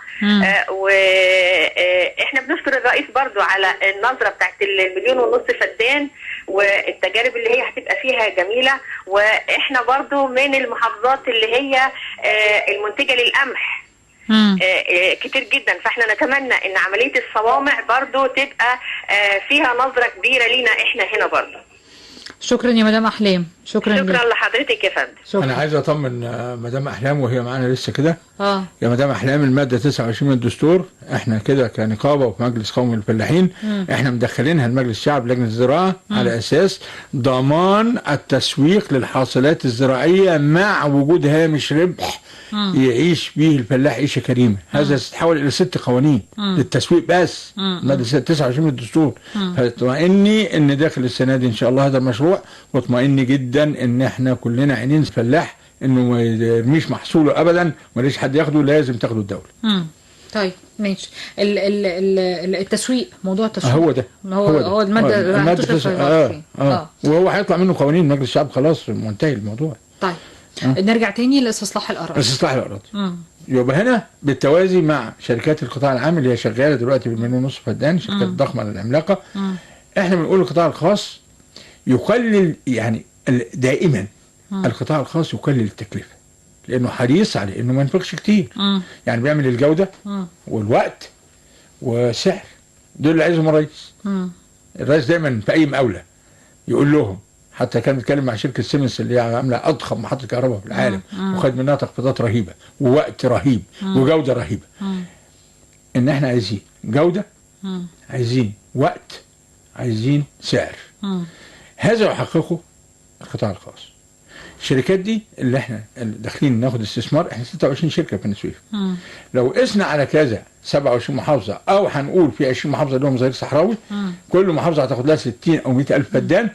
واحنا بنشكر الرئيس برضو على النظره بتاعت 1.5 مليون فدان، والتجارب اللي هي هتبقى فيها جميله. واحنا برضو من المحافظات اللي هي المنتجه للقمح كتير جدا، فاحنا نتمنى ان عمليه الصوامع برضو تبقى فيها نظره كبيره لينا احنا هنا برضو. شكرا يا مدام احلام. شكرا لحضرتك يا فندم. انا عايز اطمن مدام احلام وهي معانا لسه كده. يا مدام احلام، الماده 29 من الدستور احنا كده كنقابه وفي مجلس قومي للفلاحين احنا مدخلينها لمجلس الشعب لجنه الزراعه على اساس ضمان التسويق للحاصلات الزراعيه مع وجود هامش ربح يعيش به الفلاح عيشه كريمه. هذا ستتحول الى 6 قوانين للتسويق بس. الماده 29 من الدستور. فاطمئني ان داخل السنه دي ان شاء الله هذا المشروع، واطمئني جدا ان احنا كلنا عينين الفلاح انه ما يرميش محصوله ابدا، وليش حد ياخده، لازم تاخده الدوله. طيب ماشي. التسويق، موضوع التسويق هو الماده 29. وهو هيطلع منه قوانين مجلس الشعب، خلاص منتهي الموضوع. طيب نرجع تاني لاستصلاح الاراضي. استصلاح الاراضي يبقى هنا بالتوازي مع شركات القطاع العام اللي هي شغاله دلوقتي ب1.5 مليون فدان، شركات الضخمه العملاقه. احنا بنقول القطاع الخاص يقلل، يعني دائما القطاع الخاص يقلل التكلفه، لانه حريص على انه ما ينفقش كتير. يعني بيعمل الجوده والوقت والسعر، دول اللي عايزهم الرئيس. الرئيس دايما في اي مقاوله يقول لهم، حتى كان بيتكلم مع شركه سيمنز اللي هي عامله اضخم محطه كهرباء في العالم وخد منها تخفيضات رهيبه ووقت رهيب وجوده رهيبه، ان احنا عايزين جوده، عايزين وقت، عايزين سعر. هذا يحققه القطاع الخاص. الشركات دي اللي احنا داخلين ناخد استثمار، احنا 26 شركه في بني سويف. لو قسنا على كذا 27 محافظه، او هنقول في 20 محافظه لهم ظهير صحراوي، كل محافظه هتاخد لها 60 او 100 الف فدان.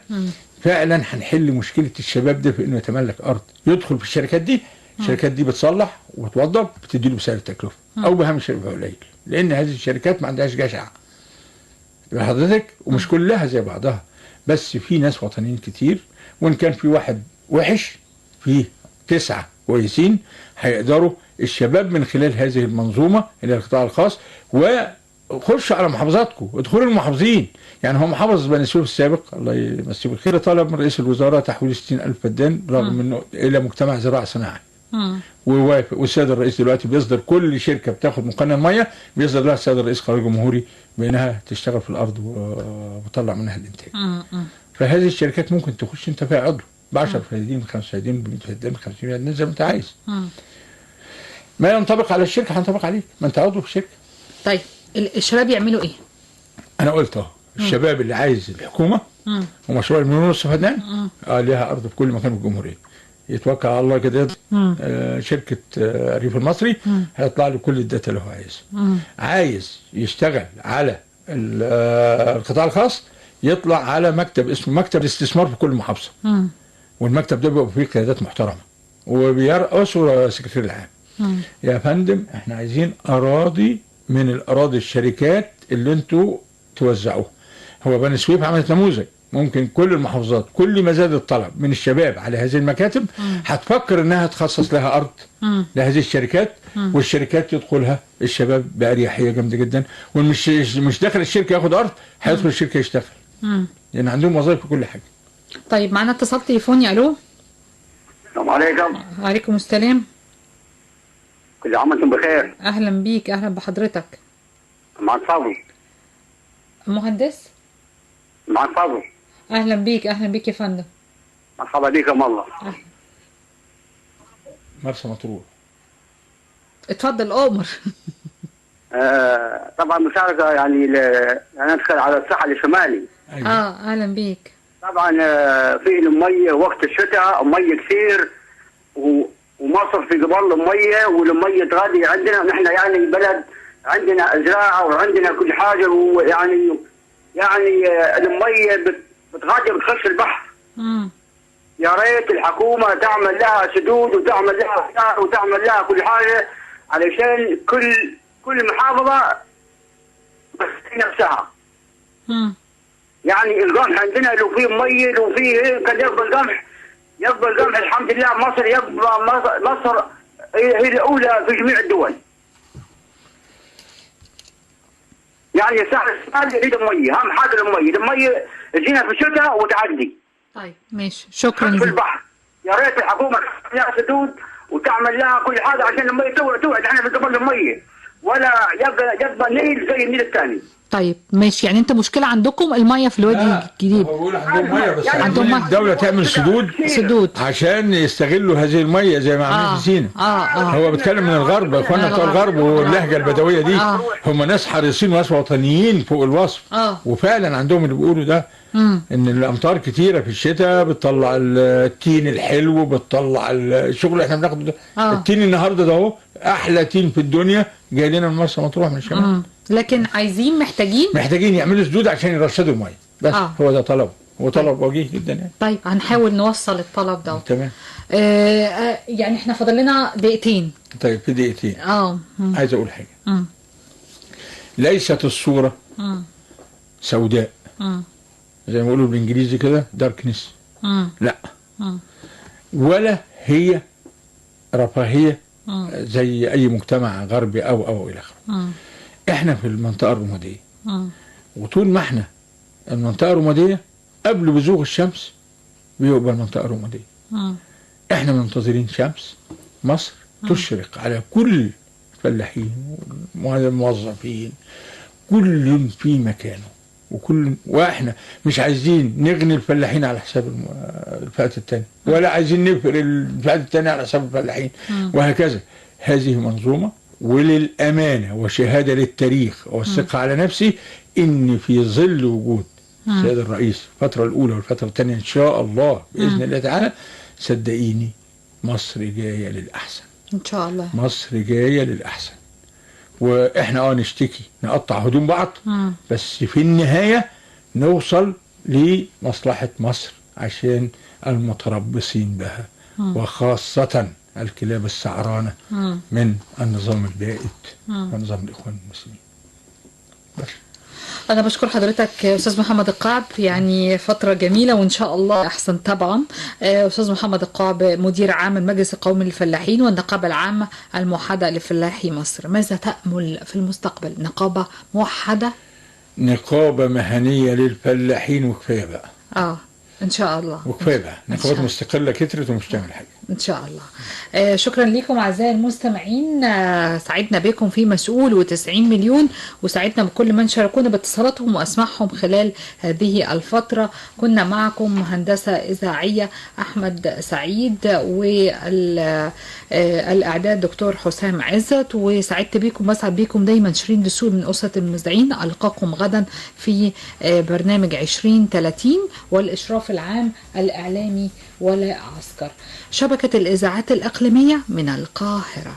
فعلا هنحل مشكله الشباب ده في انه يتملك ارض، يدخل في الشركات دي. الشركات دي بتصلح وتوضب، بتدي له بسعر التكلفه او بهامش ربح قليل، لان هذه الشركات ما عندهاش جشع حضرتك، ومش كلها زي بعضها، بس في ناس وطنيين كتير. وان كان في واحد وحش، في 9 كويسين هيقدروا الشباب من خلال هذه المنظومه اللي هي القطاع الخاص. وخشوا على محافظاتكم، ادخلوا المحافظين. يعني هو محافظ بني سويف السابق الله يمسيه بالخير طلب من رئيس الوزراء تحويل 60,000 فدان رغم انه الى مجتمع زراعي صناعي، ووافق. والسيد الرئيس دلوقتي بيصدر، كل شركه بتاخد مقنن ميه بيصدر لها السيد الرئيس قرار جمهوري بانها تشتغل في الارض وتطلع منها الانتاج. فهذه الشركات ممكن تخش انت فيها عضو ب 10 فدان، 5 فدان، ب 100 فدان، 50 فدان، زي ما انت عايز. ما ينطبق على الشركه هينطبق عليك، ما انت عضو في الشركه. طيب الشباب يعملوا ايه؟ انا قلت اهو، الشباب اللي عايز الحكومه ومشروع 1.5 مليون فدان ليها ارض في كل مكان في الجمهوريه، يتوكل على الله كده. شركه الريف المصري هيطلع له كل الداتا اللي هو عايزها. عايز يشتغل على القطاع الخاص، يطلع على مكتب اسمه مكتب الاستثمار في كل محافظه. والمكتب ده بيبقى فيه قيادات محترمه وبيرأسه السكرتير العام. يا فندم احنا عايزين اراضي من الاراضي الشركات اللي انتوا توزعوها. هو بني سويف عملت نموذج، ممكن كل المحافظات كل ما زاد الطلب من الشباب على هذه المكاتب هتفكر انها تخصص لها ارض لهذه الشركات، والشركات يدخلها الشباب باريحيه جامده جدا. ومش داخل الشركه ياخد ارض، هيدخل الشركه يشتغل، لان عندهم وظائف في كل حاجه. طيب معنا اتصال تليفوني. الو، السلام عليكم. وعليكم السلام. كل عام وانتم بخير. اهلا بيك، اهلا بحضرتك. معك فاضل. مهندس؟ معك فاضل. اهلا بيك، اهلا بيك يا فندم. مرحبا بكم والله. مرسى مطروح. اتفضل أؤمر. طبعا مشاركه يعني ندخل على الساحل الشمالي. اهلا بيك. طبعا في المية وقت الشتاء مية كثير، ومصر في قبل المية، والمية غادي عندنا نحن يعني بلد عندنا زراعة وعندنا كل حاجة، ويعني المية بتغادر بتخش البحر. يا ريت الحكومة تعمل لها سدود وتعمل لها وتعمل لها كل حاجة علشان كل محافظة في نفسها. يعني القمح عندنا لو فيه مية لو فيه كان يقبل قمح الحمد لله. مصر مصر هي الأولى في جميع الدول. يعني السؤال يريد المية، أهم حاجة المية تجينا في الشتاء وتعدي. طيب ماشي، شكرا في البحر. يا ريت الحكومة تعمل لها سدود وتعمل لها كل حاجة عشان المية توعد احنا في قبل المية، ولا يبقى نيل زي النيل الثاني. طيب ماشي، يعني انت مشكله عندكم الميه في الوادي الجديد. هو بيقول عندهم ميه، بس يعني عندهم الدوله تعمل سدود عشان يستغلوا هذه الميه زي ما عاملين في سينا. هو بيتكلم من الغرب، اخواننا بتوع الغرب واللهجه البدويه دي هم ناس حريصين وناس وطنيين فوق الوصف. وفعلا عندهم اللي بيقولوا ده، ان الامطار كتيره في الشتاء بتطلع التين الحلو، بتطلع الشغل اللي احنا بناخده ده. التين النهارده ده اهو احلى تين في الدنيا جاي لنا من مرسى مطروح من الشمال. لكن محتاجين يعملوا سدود عشان يرشدوا الميه بس. هو ده طلب، هو طلب وجيه جدا يعني. طيب هنحاول نوصل الطلب ده. تمام. يعني احنا فاضل لنا دقيقتين. طيب في دقيقتين عايز اقول حاجه. ليست الصوره سوداء زي ما بيقولوا بالانجليزي كده داركنس. لا. ولا هي رفاهيه زي اي مجتمع غربي او الى اخره. احنا في المنطقه الرماديه، وطول ما احنا المنطقه الرماديه قبل بزوغ الشمس بيبقى المنطقه الرماديه. احنا منتظرين شمس مصر تشرق على كل الفلاحين والموظفين، كل في مكانه، واحنا مش عايزين نغني الفلاحين على حساب الفئات الثانيه، ولا عايزين نفقر الفئات الثانيه على حساب الفلاحين، وهكذا. هذه منظومه، وللامانه وشهاده للتاريخ والثقه على نفسي ان في ظل وجود السيد الرئيس الفتره الاولى والفتره الثانيه ان شاء الله باذن الله تعالى، صدقيني مصر جايه للاحسن ان شاء الله. مصر جايه للاحسن، واحنا نشتكي نقطع هدوم بعض، بس في النهايه نوصل لمصلحه مصر عشان المتربصين بها، وخاصه الكلاب السعرانه من النظام البائد ونظام الاخوان المسلمين. أنا بشكر حضرتك أستاذ محمد القعب، يعني فترة جميلة وإن شاء الله أحسن طبعا. أستاذ محمد القعب مدير عام المجلس القومي للفلاحين والنقابة العامة الموحدة لفلاحي مصر، ماذا تأمل في المستقبل؟ نقابة موحدة، نقابة مهنية للفلاحين، وكفاية بقى. إن شاء الله، وكفاية بقى. نقابات مستقلة كترت ومش تعمل حاجة إن شاء الله. شكرا لكم أعزائي المستمعين، سعدنا بكم في مسؤول و90 مليون، وسعدنا بكل من شاركونا باتصالاتهم وأسماعهم خلال هذه الفترة. كنا معكم هندسة إذاعية أحمد سعيد، والإعداد دكتور حسام عزت، وسعدت بكم بسعد بكم دايما شيرين دسوقي من أسرة المذيعين. ألقاكم غدا في برنامج 2030، والإشراف العام الإعلامي ولاء عسكر. شبكة الإذاعات الإقليمية من القاهرة.